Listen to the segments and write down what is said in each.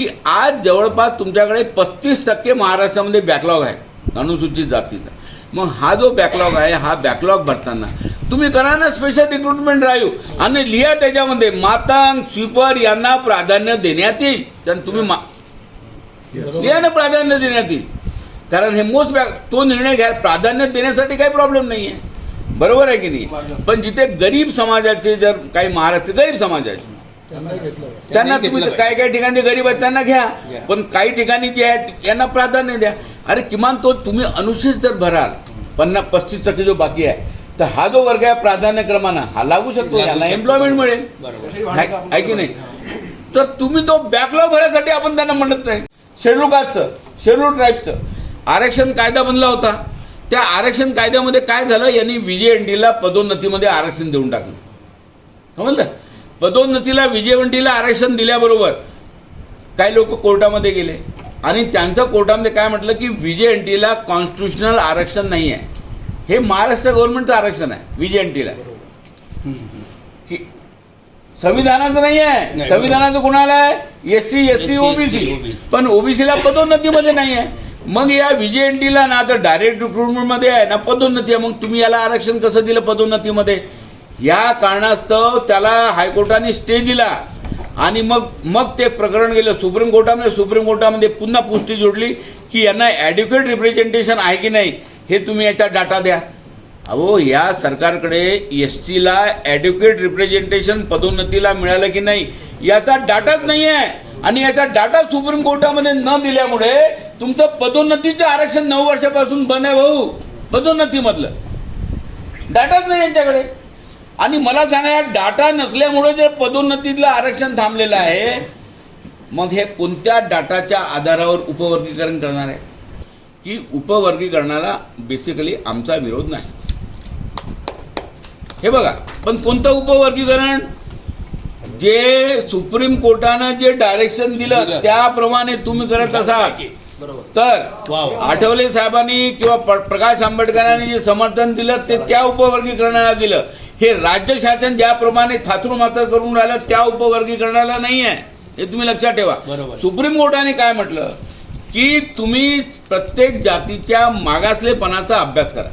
की आज जवळपास तुमच्याकडे 35% महाराष्ट्रामध्ये बॅकलॉग आहे अनुसूचित जातीचा. मग हा जो बॅकलॉग आहे हा बॅकलॉग भरताना तुम्ही करा ना स्पेशल रिक्रुटमेंट ड्राईव्ह आणि लिहा त्याच्यामध्ये मातांग स्वीपर यांना प्राधान्य देण्यात येईल. कारण तुम्ही लिहा ना प्राधान्य देण्यात येईल. कारण हे मोस्ट तो निर्णय घ्या प्राधान्य देण्यासाठी काही प्रॉब्लेम नाही आहे, बरोबर आहे की नाही. पण जिथे गरीब समाजाचे जर काही महाराष्ट्र गरीब समाजाचे त्यांना तुम्ही काही काही ठिकाणी गरीब आहेत त्यांना घ्या, पण काही ठिकाणी जे आहेत यांना प्राधान्य द्या. अरे किमान तो तुम्ही अनुसूचित जर भराल 50-35% जो बाकी आहे तर हा जो वर्ग आहे प्राधान्यक्रमानं हा लागू शकतो, याला एम्प्लॉयमेंट मिळेल आहे की नाही. तर तुम्ही तो बॅकलॉग भरण्यासाठी आपण त्यांना म्हणत नाही. शेड्यूल कास्टचं शेड्यूल ट्राईबचं आरक्षण कायदा बनला होता. त्या आरक्षण कायद्यामध्ये काय झालं, यांनी VJ&Tला पदोन्नतीमध्ये आरक्षण देऊन टाकलं. समजलं, पदोन्नतीला VJ&Tला आरक्षण दिल्याबरोबर काही लोक कोर्टामध्ये गेले आणि त्यांचं कोर्टामध्ये काय म्हटलं की VJ&Tला कॉन्स्टिट्युशनल आरक्षण नाही आहे. हे महाराष्ट्र गव्हर्नमेंटचं आरक्षण आहे VJ&Tला, संविधानाचं नाही आहे. संविधानाचं कोणाला आहे, SC ST OBC, पण OBCला पदोन्नतीमध्ये नाही आहे. मग या VJ&Tला ना तर डायरेक्ट रिक्रुटमेंटमध्ये आहे ना पदोन्नती आहे. मग तुम्ही याला आरक्षण कसं दिलं पदोन्नतीमध्ये. या कारणास्तव त्याला हायकोर्टाने स्टे दिला आणि मग ते प्रकरण गेलं सुप्रीम कोर्टामध्ये. सुप्रीम कोर्टामध्ये पुन्हा पुष्टी जोडली की यांना ॲड्युकेट रिप्रेझेंटेशन आहे की नाही हे तुम्ही याचा डाटा द्या. अहो या सरकारकडे SCला ॲड्युकेट रिप्रेझेंटेशन पदोन्नतीला मिळालं की नाही याचा डाटाच नाही आहे. आणि याचा डाटा सुप्रीम कोर्टामध्ये न दिल्यामुळे तुमचं पदोन्नतीचं आरक्षण 9 वर्षापासून बंद आहे भाऊ. पदोन्नतीमधलं डाटाच नाही यांच्याकडे. आणि मला सांगा या डाटा नसल्यामुळे जर पदोन्नतीतलं आरक्षण थांबलेलं आहे मग हे कोणत्या डाटाच्या आधारावर उपवर्गीकरण करणार आहे. की उपवर्गीकरणाला बेसिकली आमचा विरोध नाही. हे बघा, पण कोणतं उपवर्गीकरण, जे सुप्रीम कोर्टानं जे डायरेक्शन दिलं त्याप्रमाणे तुम्ही करत असाल तर आठवले साहेबांनी किंवा प्रकाश आंबेडकरांनी जे समर्थन दिलं ते त्या उपवर्गीकरणाला दिलं. हे राज्य शासन ज्याप्रमाणे थातरू मात्र करून राहिलं त्या उपवर्गीकरणाला नाही आहे, हे तुम्ही लक्षात ठेवा. सुप्रीम कोर्टाने काय म्हटलं की तुम्ही प्रत्येक जातीच्या मागासलेपणाचा अभ्यास करा.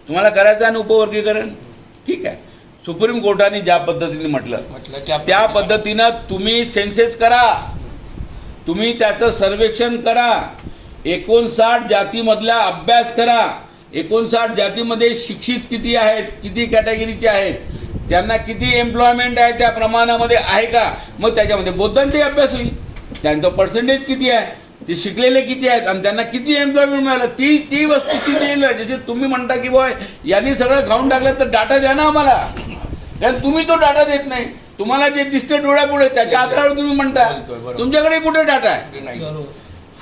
तुम्हाला करायचं आहे ना उपवर्गीकरण, ठीक आहे. सुप्रीम कोर्टाने ज्या पद्धतीने म्हटलं त्या पद्धतीनं तुम्ही सेन्सेस करा, तुम्ही त्याचं सर्वेक्षण करा, 59 जातीमधला अभ्यास करा. 59 जातीमध्ये शिक्षित किती आहेत, किती कॅटेगरीचे आहेत, त्यांना किती एम्प्लॉयमेंट आहे त्या प्रमाणामध्ये आहे का. मग त्याच्यामध्ये बौद्धांचे अभ्यास होईल, त्यांचं पर्सेंटेज किती आहे, ते शिकलेले किती आहेत आणि त्यांना किती एम्प्लॉयमेंट मिळालं ती वस्तू किती येईल. जसे तुम्ही म्हणता की बॉय यांनी सगळं खाऊन टाकलं तर डाटा द्या ना आम्हाला, कारण तुम्ही तो डाटा देत नाही. तुम्हाला जे दिसतं डोळ्यापुढे त्याच्या आधारावर तुम्ही म्हणता, तुमच्याकडे कुठे डाटा आहे.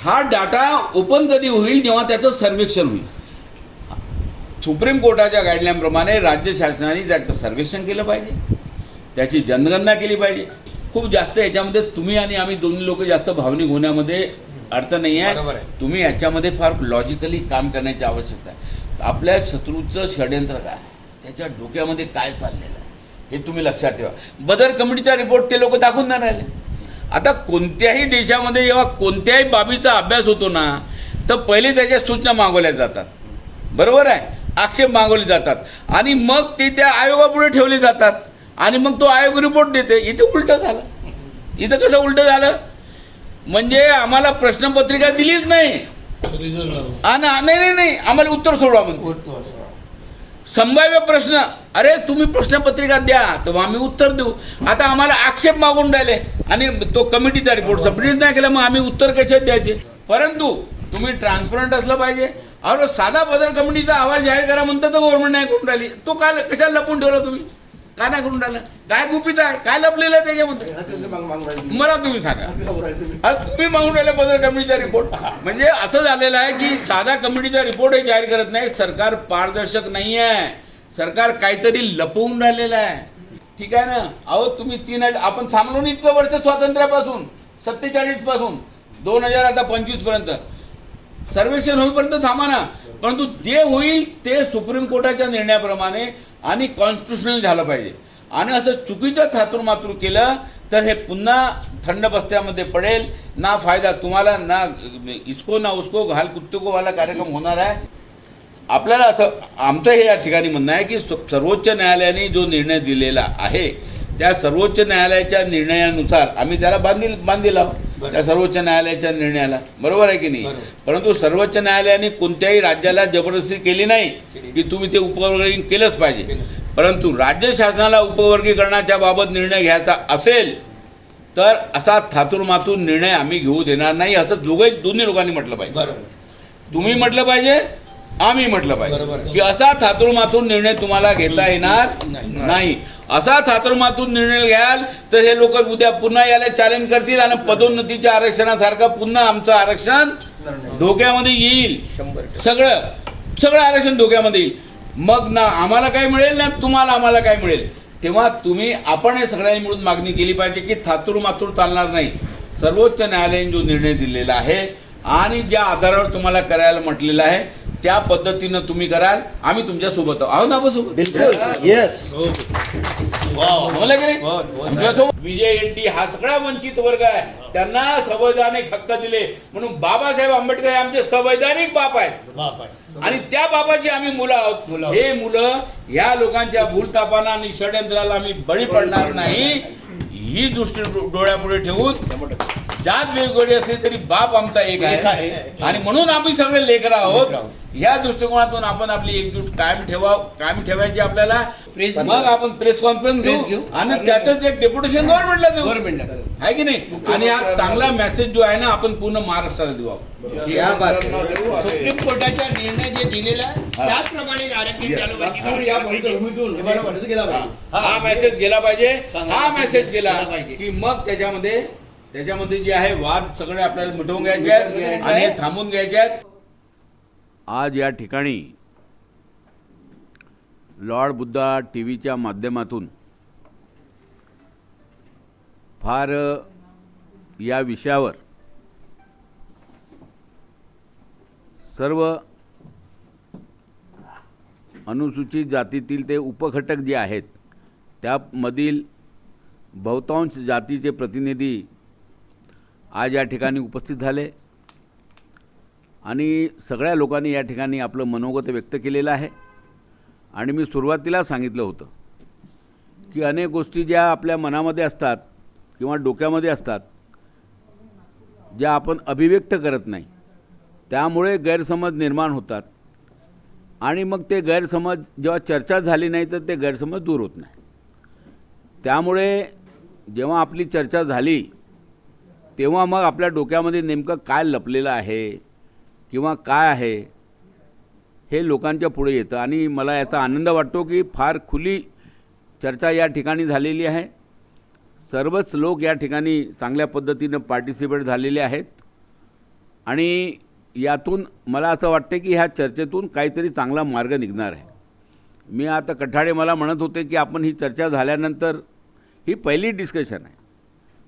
हा डाटा ओपन कधी होईल, जेव्हा त्याचं सर्वेक्षण होईल. सुप्रीम कोर्टाच्या गाईडलाईनप्रमाणे राज्य शासनाने त्याचं सर्वेक्षण केलं पाहिजे, त्याची जनगणना केली पाहिजे. खूप जास्त याच्यामध्ये तुम्ही आणि आम्ही दोन्ही लोक जास्त भावनिक होण्यामध्ये अर्थ नाही आहे. तुम्ही याच्यामध्ये फार लॉजिकली काम करण्याची आवश्यकता आहे. आपल्या शत्रूचं षड्यंत्र काय, त्याच्या डोक्यामध्ये काय चाललेलं आहे हे तुम्ही लक्षात ठेवा. बदर कमिटीचा रिपोर्ट ते लोक दाखवून नाही राहिले. आता कोणत्याही देशामध्ये जेव्हा कोणत्याही बाबीचा अभ्यास होतो ना तर पहिले त्याच्या सूचना मागवल्या जातात, बरोबर आहे, आक्षेप मागवले जातात आणि मग ते त्या आयोगापुढे ठेवले जातात आणि मग तो आयोग रिपोर्ट देते. इथे उलटं झालं. इथं कसं उलटं झालं म्हणजे आम्हाला प्रश्नपत्रिका दिलीच नाही नाही आम्हाला उत्तर सोडवा म्हणतो. संभाव्य प्रश्न, अरे तुम्ही प्रश्नपत्रिका द्या तर आम्ही उत्तर देऊ. आता आम्हाला आक्षेप मागून राहिले आणि तो कमिटीचा रिपोर्ट सबमिट नाही केला, मग आम्ही उत्तर कशात द्यायचे. परंतु तुम्ही ट्रान्सपरंट असलं पाहिजे. अरे साधा बदर कमिटीचा अहवाल जाहीर करा म्हणतात तर गव्हर्नमेंट नाही करून राहिली. तो काय कशाला लपून ठेवला तुम्ही, काय नाही करून राहिला, काय गुपित आहे, काय लपलेलं आहे त्याच्यामध्ये मला तुम्ही सांगा. तुम्ही मागून राहिले बदर कमिटीचा रिपोर्ट. म्हणजे असं झालेलं आहे की साधा कमिटीचा रिपोर्ट हे जाहीर करत नाही. सरकार पारदर्शक नाही आहे, सरकार काहीतरी लपवून राहिलेलं आहे, ठीक आहे ना. अहो तुम्ही आपण थांबलो नाही इतकं वर्ष स्वातंत्र्यापासून 47 पासून 2025 पर्यंत सर्वेक्षण होईपर्यंत थांबा ना. परंतु जे होईल ते सुप्रीम कोर्टाच्या निर्णयाप्रमाणे आणि कॉन्स्टिट्युशनल झालं पाहिजे. आणि असं चुकीचं थातूरमातूर केलं तर हे पुन्हा थंड बस्त्यामध्ये पडेल. ना फायदा तुम्हाला, ना इसको ना उसको घाल कुत्ते को वाला कार्यक्रम होणार आहे. आपल्याला असं आमचं हे या ठिकाणी म्हणणं आहे की सर्वोच्च न्यायालयाने जो निर्णय दिलेला आहे त्या सर्वोच्च न्यायालयाच्या निर्णयानुसार आम्ही त्याला बांधील आहोत त्या सर्वोच्च न्यायालयाच्या निर्णयाला. बरोबर आहे की नाही? परंतु सर्वोच्च न्यायालयाने कोणत्याही राज्याला जबरदस्ती केली नाही की तुम्ही ते उपवर्गीकरण केलंच पाहिजे. परंतु राज्य शासनाला उपवर्गीकरणाच्या बाबत निर्णय घ्यायचा असेल तर असा थातुरमातून निर्णय आम्ही घेऊ देणार नाही, असं दोन्ही लोकांनी म्हटलं पाहिजे. तुम्ही म्हटलं पाहिजे, आम्ही म्हटलं पाहिजे की असा थातुरमातून निर्णय तुम्हाला घेता येणार नाही. असा थातुरमातून निर्णय घ्याल तर हे लोक उद्या पुन्हा याला चॅलेंज करतील आणि पदोन्नतीच्या आरक्षणासारखं पुन्हा आमचं आरक्षण धोक्यामध्ये येईल. सगळं आरक्षण धोक्यामध्ये येईल. मग ना आम्हाला काय मिळेल ना तुम्हाला आम्हाला काय मिळेल. तेव्हा आपण हे सगळ्यांनी मिळून मागणी केली पाहिजे की थातुरमातूर चालणार नाही. सर्वोच्च न्यायालयाने जो निर्णय दिलेला आहे आणि ज्या आधारावर तुम्हाला करायला म्हटलेलं आहे त्या पद्धतीनं तुम्ही कराल. आम्ही तुमच्या सोबत आहोत ना सोबत. बिलकुल येस. विजय एनटी हा सगळा वंचित वर्ग आहे, त्यांना संवैधानिक हक्क दिले म्हणून बाबासाहेब आंबेडकर हे आमचे संवैधानिक बाप आहेत आणि त्या बापाची आम्ही मुलं आहोत. हे मुलं या लोकांच्या भूलतापांना आणि षडयंत्राला आम्ही बळी पडणार नाही ही दृष्टी डोळ्यापुढे ठेवून जात वेगवेगळी असली तरी बाप आमचा एक आहे आणि म्हणून आम्ही सगळे लेकर आहोत. या दृष्टिकोनातून आपण आपली एकजूट कायम ठेवायची आपल्याला. मग आपण प्रेस कॉन्फरन्स घेऊ आणि त्याच एक डेप्युटेशन गव्हर्नमेंटला आहे की नाही. आणि हा चांगला मेसेज जो आहे ना आपण पूर्ण महाराष्ट्राला देऊ. सुप्रीम कोर्टाचा निर्णय जे दिलेला त्याचप्रमाणे हा मेसेज गेला पाहिजे. हा मेसेज गेला की मग त्याच्यामध्ये जे आहे वाद सगळे आपल्याला मिटवून घ्यायचे आहेत आणि थांबून घ्यायचे आहेत. आज या ठिकाणी लॉर्ड बुद्धा टीव्हीच्या माध्यमातून फार या विषयावर सर्व अनुसूचित जातीतील ते उपघटक जे आहेत त्यामधील बहुतांश जातीचे प्रतिनिधी आज या ठिकाणी उपस्थित झाले आणि सगळ्या लोकांनी या ठिकाणी आपलं मनोगत व्यक्त केलेलं आहे. आणि मी सुरुवातीला सांगितलं होतं की अनेक गोष्टी ज्या आपल्या मनामध्ये असतात किंवा डोक्यामध्ये असतात ज्या आपण अभिव्यक्त करत नाही त्यामुळे गैरसमज निर्माण होतात आणि मग ते गैरसमज जेव्हा चर्चा झाली नाही तर ते गैरसमज दूर होत नाही. त्यामुळे जेव्हा आपली चर्चा झाली तेव्हा मग आपल्या डोक्यामध्ये नेमकं काय लपलेलं आहे किंवा काय आहे हे लोकांच्या पुढे येतं आणि मला याचा आनंद वाटतो की फार खुली चर्चा या ठिकाणी झालेली आहे. सर्वच लोक या ठिकाणी चांगल्या पद्धतीनं पार्टिसिपेट झालेले आहेत आणि यातून मला असं वाटते की ह्या चर्चेतून काहीतरी चांगला मार्ग निघणार आहे. मी आता कठाडे मला म्हणत होते की आपण ही चर्चा झाल्यानंतर ही पहिली डिस्कशन आहे,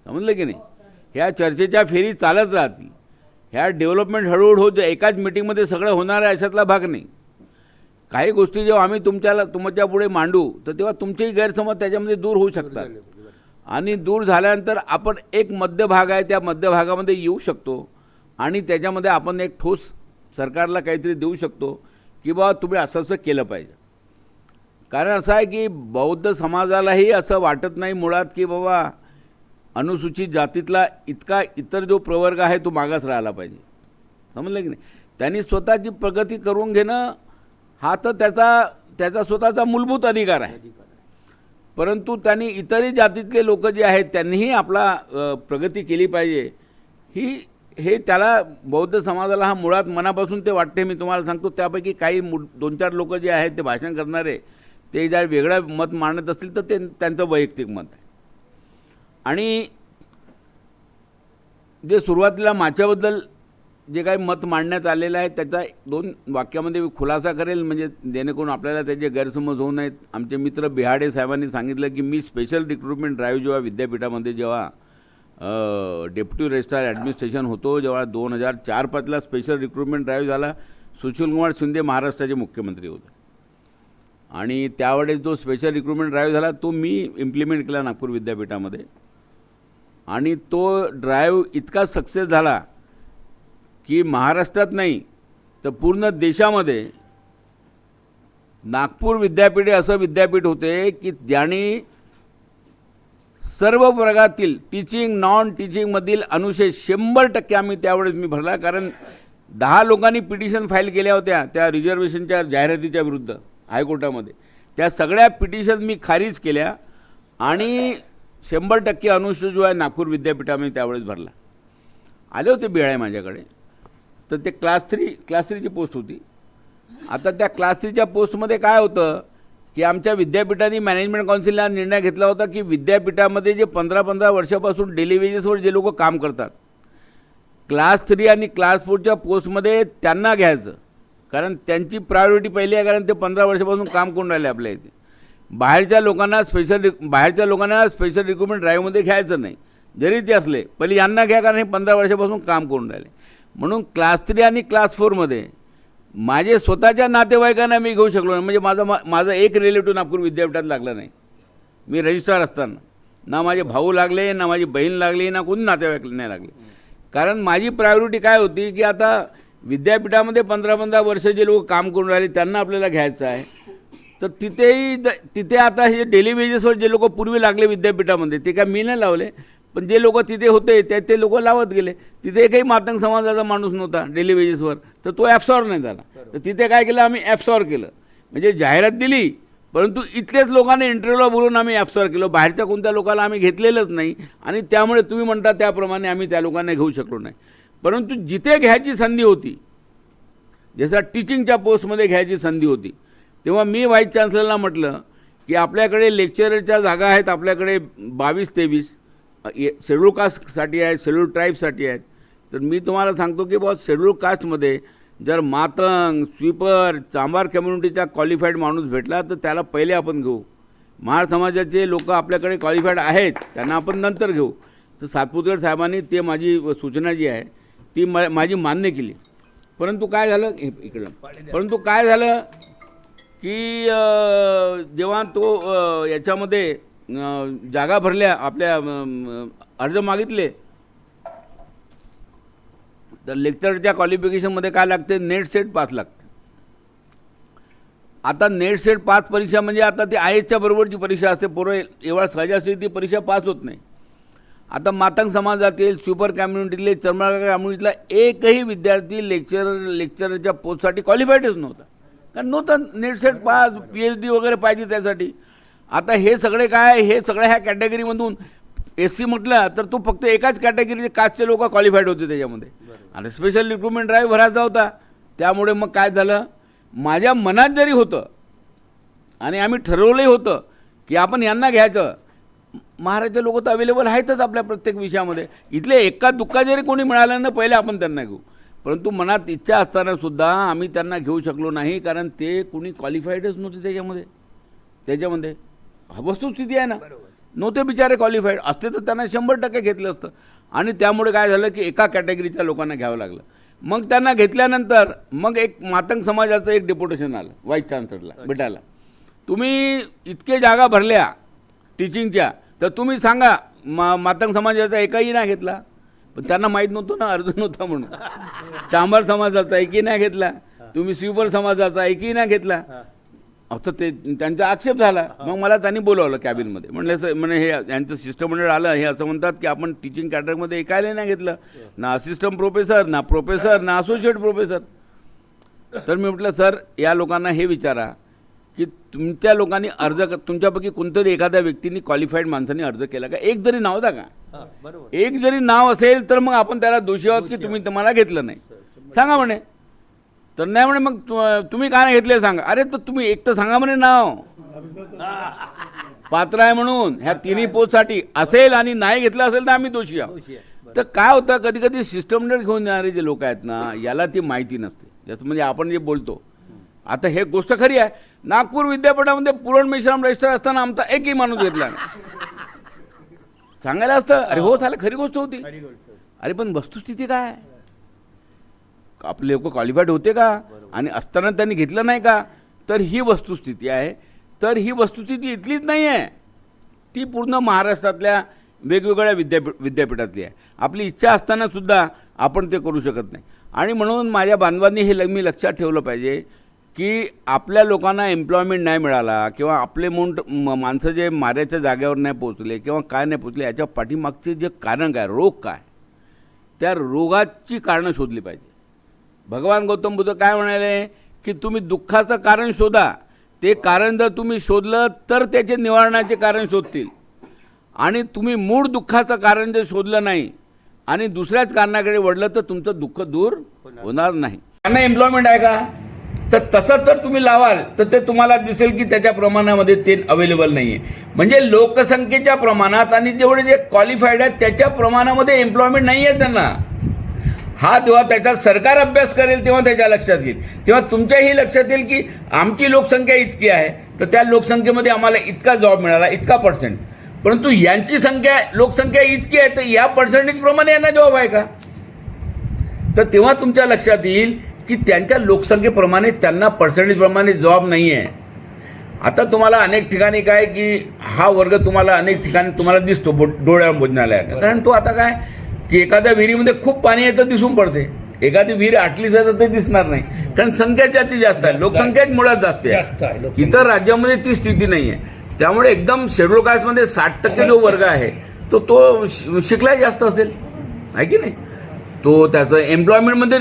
समजलं की नाही. ह्या चर्चेच्या फेरी चालत राहतील. ह्या डेव्हलपमेंट हळूहळू होत एकाच मिटिंगमध्ये सगळं होणार आहे अशातला भाग नाही. काही गोष्टी जेव्हा आम्ही तुमच्या पुढे मांडू तर तेव्हा तुमचेही गैरसमज त्याच्यामध्ये दूर होऊ शकतात आणि दूर झाल्यानंतर आपण एक मध्यभाग आहे त्या मध्यभागामध्ये येऊ शकतो आणि त्याच्यामध्ये आपण एक ठोस सरकारला काहीतरी देऊ शकतो की बाबा तुम्ही असं केलं पाहिजे. कारण असं आहे की बौद्ध समाजालाही असं वाटत नाही मुळात की बाबा अनुसूचित जातीतला इतर जो प्रवर्ग आहे तो मागास राहिला पाहिजे, समजलं की नाही. त्यांनी स्वतःची प्रगती करून घेणं हा तर त्याचा स्वतःचा मूलभूत अधिकार आहे. परंतु त्यांनी इतरही जातीतले लोक जे आहेत त्यांनीही आपला प्रगती केली पाहिजे हे त्याला बौद्ध समाजाला हा मुळात मनापासून ते वाटते. मी तुम्हाला सांगतो त्यापैकी काही 2-4 लोक जे आहेत ते भाषण करणारे ते जर वेगळं मत मांडत असतील तर ते त्यांचं वैयक्तिक मत आहे. आणि जे सुरुवातीला माझ्याबद्दल जे काही मत मांडण्यात आलेलं आहे त्याचा 2 वाक्यामध्ये मी खुलासा करेल म्हणजे जेणेकरून आपल्याला त्याचे गैरसमज होऊ नयेत. आमचे मित्र बिहाडे साहेबांनी सांगितलं की मी स्पेशल रिक्रुटमेंट ड्राईव्ह जेव्हा विद्यापीठामध्ये जेव्हा डेप्युटी रजिस्ट्रार ॲडमिनिस्ट्रेशन होतो जेव्हा 2004-05ला स्पेशल रिक्रुटमेंट ड्राईव्ह झाला. सुशीलकुमार शिंदे महाराष्ट्राचे मुख्यमंत्री होते आणि त्यावेळेस जो स्पेशल रिक्रुटमेंट ड्राईव्ह झाला तो मी इम्प्लिमेंट केला नागपूर विद्यापीठामध्ये आणि तो ड्राईव्ह इतका सक्सेस झाला की महाराष्ट्रात नाही तर पूर्ण देशामध्ये नागपूर विद्यापीठ हे असं विद्यापीठ होते की ज्यांनी सर्व वर्गातील टीचिंग नॉन टीचिंगमधील अनुशेष 100% आम्ही त्यावेळेस मी भरला. कारण 10 लोकांनी पिटिशन फाईल केल्या होत्या त्या रिझर्वेशनच्या जाहिरातीच्या विरुद्ध हायकोर्टामध्ये. त्या सगळ्या पिटिशन मी खारिज केल्या आणि 100% अनुशेष जो आहे नागपूर विद्यापीठामध्ये त्यावेळेस भरला. आले होते BI माझ्याकडे. तर ते क्लास 3ची पोस्ट होती. आता त्या क्लास 3च्या पोस्टमध्ये काय होतं की आमच्या विद्यापीठाने मॅनेजमेंट काउन्सिलला निर्णय घेतला होता की विद्यापीठामध्ये जे 15 वर्षापासून डेली वेजेसवर जे लोक काम करतात क्लास 3 आणि क्लास 4च्या पोस्टमध्ये त्यांना घ्यायचं. कारण त्यांची प्रायोरिटी पहिली आहे, कारण ते 15 वर्षापासून काम करून राहिले आपल्या इथे. बाहेरच्या लोकांना स्पेशल रिक्रुटमेंट ड्राईव्हमध्ये घ्यायचं नाही जरी ते असले, पहिले यांना घ्या कारण हे 15 वर्षापासून काम करून राहिले. म्हणून क्लास 3 आणि क्लास 4मध्ये माझे स्वतःच्या नातेवाईकांना मी घेऊ शकलो नाही. म्हणजे माझा एक रिलेटिव्ह नागपूर विद्यापीठात लागला नाही. मी रजिस्ट्रार असताना ना माझे भाऊ लागले, ना माझी बहीण लागली, ना कोणी नातेवाईक नाही लागले. कारण माझी प्रायोरिटी काय होती की आता विद्यापीठामध्ये 15 वर्ष जे लोक काम करून राहिले त्यांना आपल्याला घ्यायचं आहे. तर तिथे आता हे डेली वेजेसवर जे लोक पूर्वी लागले विद्यापीठामध्ये ते काय मी नाही लावले, पण जे लोक तिथे होते ते लोक लावत गेले. तिथे एकही मातंग समाजाचा माणूस नव्हता डेली वेजेसवर, तर तो ॲब्सॉर्ब नाही झाला. तर तिथे काय केलं आम्ही ॲब्सॉर्ब केलं. म्हणजे जाहिरात दिली परंतु इथलेच लोकांनी इंटरव्ह्यूला बोलून आम्ही ॲब्सॉर्ब केलं. बाहेरच्या कोणत्या लोकांना आम्ही घेतलेलंच नाही आणि त्यामुळे तुम्ही म्हणता त्याप्रमाणे आम्ही त्या लोकांना घेऊ शकलो नाही. परंतु जिथे घ्यायची संधी होती, जसं टीचिंगच्या पोस्टमध्ये घ्यायची संधी होती, तेव्हा मी व्हाईस चान्सलरला म्हटलं की आपल्याकडे लेक्चररच्या जागा आहेत, आपल्याकडे 22-23 शेड्यूल कास्टसाठी आहेत, शेड्यूल ट्राईबसाठी आहेत. तर मी तुम्हाला सांगतो की बहुत शेड्यूल कास्टमध्ये जर मातंग स्वीपर चांभार कम्युनिटीचा क्वालिफाईड माणूस भेटला तर त्याला पहिले आपण घेऊ. महार समाजाचे लोक आपल्याकडे क्वालिफाईड आहेत त्यांना आपण नंतर घेऊ. तर सातपुतेकर साहेबांनी ते माझी सूचना जी आहे ती माझी मान्य केली. परंतु काय झालं की जेव्हा तो याच्यामध्ये जागा भरल्या, आपल्या अर्ज मागितले, तर लेक्चरच्या क्वालिफिकेशनमध्ये काय लागते, नेट सेट पास लागते. आता नेट सेट पास परीक्षा म्हणजे आता ती IASच्या बरोबरची परीक्षा असते. पोरं एवढा सहजासहजी ती परीक्षा पास होत नाही. आता मातंग समाजातील सुपर कम्युनिटीतले चर्मकार कम्युनिटीतला एकही विद्यार्थी लेक्चरच्या पोस्टसाठी क्वालिफाईडच नव्हता. कारण नव्हता नेट सेट पास, PhD वगैरे पाहिजे त्यासाठी. आता हे सगळे काय, हे सगळ्या ह्या कॅटेगरीमधून SC म्हटलं तर तो फक्त एकाच कॅटेगरीचे कास्टचे लोक क्वालिफाईड होते त्याच्यामध्ये. आणि स्पेशल रिक्रुटमेंट ड्राईव्ह भरायचा होता. त्यामुळे मग काय झालं, माझ्या मनात जरी होतं आणि आम्ही ठरवलंही होतं की आपण यांना घ्यायचं. महाराष्ट्राचे लोक तर अवेलेबल आहेतच आपल्या प्रत्येक विषयामध्ये. इथले एका दुःखा जरी कोणी मिळालं ना पहिले आपण त्यांना घेऊ. परंतु मनात इच्छा असतानासुद्धा आम्ही त्यांना घेऊ शकलो नाही, कारण ते कोणी क्वालिफाईडच नव्हते त्याच्यामध्ये वस्तुस्थिती आहे ना. नव्हते बिचारे क्वालिफाईड. असते तर त्यांना 100% घेतलं असतं. आणि त्यामुळे काय झालं की एका कॅटेगरीच्या लोकांना घ्यावं लागलं. मग त्यांना घेतल्यानंतर मग एक मातंग समाजाचं एक डेप्युटेशन आलं व्हाईस चान्सलरला भेटायला. तुम्ही इतके जागा भरल्या टीचिंगच्या, तर तुम्ही सांगा मातंग समाजाचा एकही नाही घेतला. पण त्यांना माहीत नव्हतं ना अर्ज नव्हता म्हणून. चांभार समाजाचा एकही नाही घेतला, तुम्ही स्वीपर समाजाचा एकही नाही घेतला. असं ते त्यांचा आक्षेप झाला. मग मला त्यांनी बोलावलं कॅबिनमध्ये. म्हणे हे यांचं शिष्टमंडळ आलं, हे असं म्हणतात की आपण टीचिंग कॅडरमध्ये एकायला नाही घेतलं, ना असिस्टंट प्रोफेसर, ना प्रोफेसर, ना असोसिएट प्रोफेसर. तर मी म्हटलं सर या लोकांना हे विचारा की तुमच्या लोकांनी तुमच्यापैकी कोणतरी एखाद्या व्यक्तीने क्वालिफाईड माणसाने अर्ज केला का? एक जरी नाव का? एक जरी नाव असेल तर मग आपण त्याला दोषी आहोत की तुम्ही तुम्हाला घेतलं नाही. सांगा म्हणे. तर नाही म्हणे मग तुम्ही का नाही घेतले सांगा. अरे तर तुम्ही एक तर सांगा म्हणे नाव पात्र आहे म्हणून ह्या तिन्ही पोस्टसाठी असेल आणि नाही घेतलं असेल तर आम्ही दोषी आहोत. तर काय होतं कधी कधी सिस्टमनेट घेऊन जाणारे जे लोक आहेत ना याला ती माहिती नसते. जसं म्हणजे आपण जे बोलतो आता हे गोष्ट खरी आहे. नागपूर विद्यापीठामध्ये पूरण मेश्राम रजिस्ट्रार असताना आमचा एकही माणूस घेतला नाही. सांगायला असतं अरे हो झालं, खरी गोष्ट होती. अरे पण वस्तुस्थिती काय, आपले लोक क्वालिफाईड होते का आणि असताना त्यांनी घेतलं नाही का? तर ही वस्तुस्थिती आहे. तर ही वस्तुस्थिती इथलीच नाही आहे, ती पूर्ण महाराष्ट्रातल्या वेगवेगळ्या विद्यापीठातली आहे. आपली इच्छा असताना सुद्धा आपण ते करू शकत नाही. आणि म्हणून माझ्या बांधवांनी हे मी लक्षात ठेवलं पाहिजे की आपल्या लोकांना एम्प्लॉयमेंट नाही मिळाला किंवा आपले माणसं जे माऱ्याच्या जागेवर नाही पोचले किंवा काय नाही पोचले, याच्या पाठीमागचे जे कारण काय, रोग काय, त्या रोगाची कारणं शोधली पाहिजे. भगवान गौतम बुद्ध काय म्हणाले की तुम्ही दुःखाचं कारण शोधा. ते कारण जर तुम्ही शोधलं तर त्याचे निवारणाचे कारण शोधतील. आणि तुम्ही मूळ दुःखाचं कारण जर शोधलं नाही आणि दुसऱ्याच कारणाकडे वळलं तर तुमचं दुःख दूर होणार नाही. त्यांना एम्प्लॉयमेंट आहे का, तर तसं तर तुम्ही लावाल तर ते तुम्हाला दिसेल की त्याच्या प्रमाणामध्ये ते अवेलेबल नाही आहे. म्हणजे लोकसंख्येच्या प्रमाणात आणि जेवढे जे क्वालिफाईड आहेत त्याच्या प्रमाणामध्ये एम्प्लॉयमेंट नाही आहे त्यांना. हा जेव्हा त्याचा सरकार अभ्यास करेल तेव्हा त्याच्या लक्षात येईल. तेव्हा तुमच्याही लक्षात येईल की आमची लोकसंख्या इतकी आहे तर त्या लोकसंख्येमध्ये आम्हाला इतका जॉब मिळाला, इतका पर्सेंट. परंतु यांची लोकसंख्या इतकी आहे तर या पर्सेंटेज प्रमाणे यांना जॉब आहे का, तर तेव्हा तुमच्या लक्षात येईल की त्यांच्या लोकसंख्येप्रमाणे त्यांना पर्सेंटेज प्रमाणे जॉब नाही आहे. आता तुम्हाला अनेक ठिकाणी काय की हा वर्ग तुम्हाला अनेक ठिकाणी तुम्हाला दिसतो डोळ्यावर भोजनालय. कारण तो आता काय की एखाद्या विहिरीमध्ये खूप पाणी येतं दिसून पडते, एखादी विहीर आटलीच आहे तर ते दिसणार नाही. कारण संख्या जास्तीत जास्त आहे, लोकसंख्याच मुळात जास्त आहे. इतर राज्यामध्ये ती स्थिती नाही आहे. त्यामुळे एकदम शेड्यूल कास्टमध्ये 60% जो वर्ग आहे तो शिकलाय जास्त असेल, आहे की नाही. तो त्याचं एम्प्लॉयमेंटमध्ये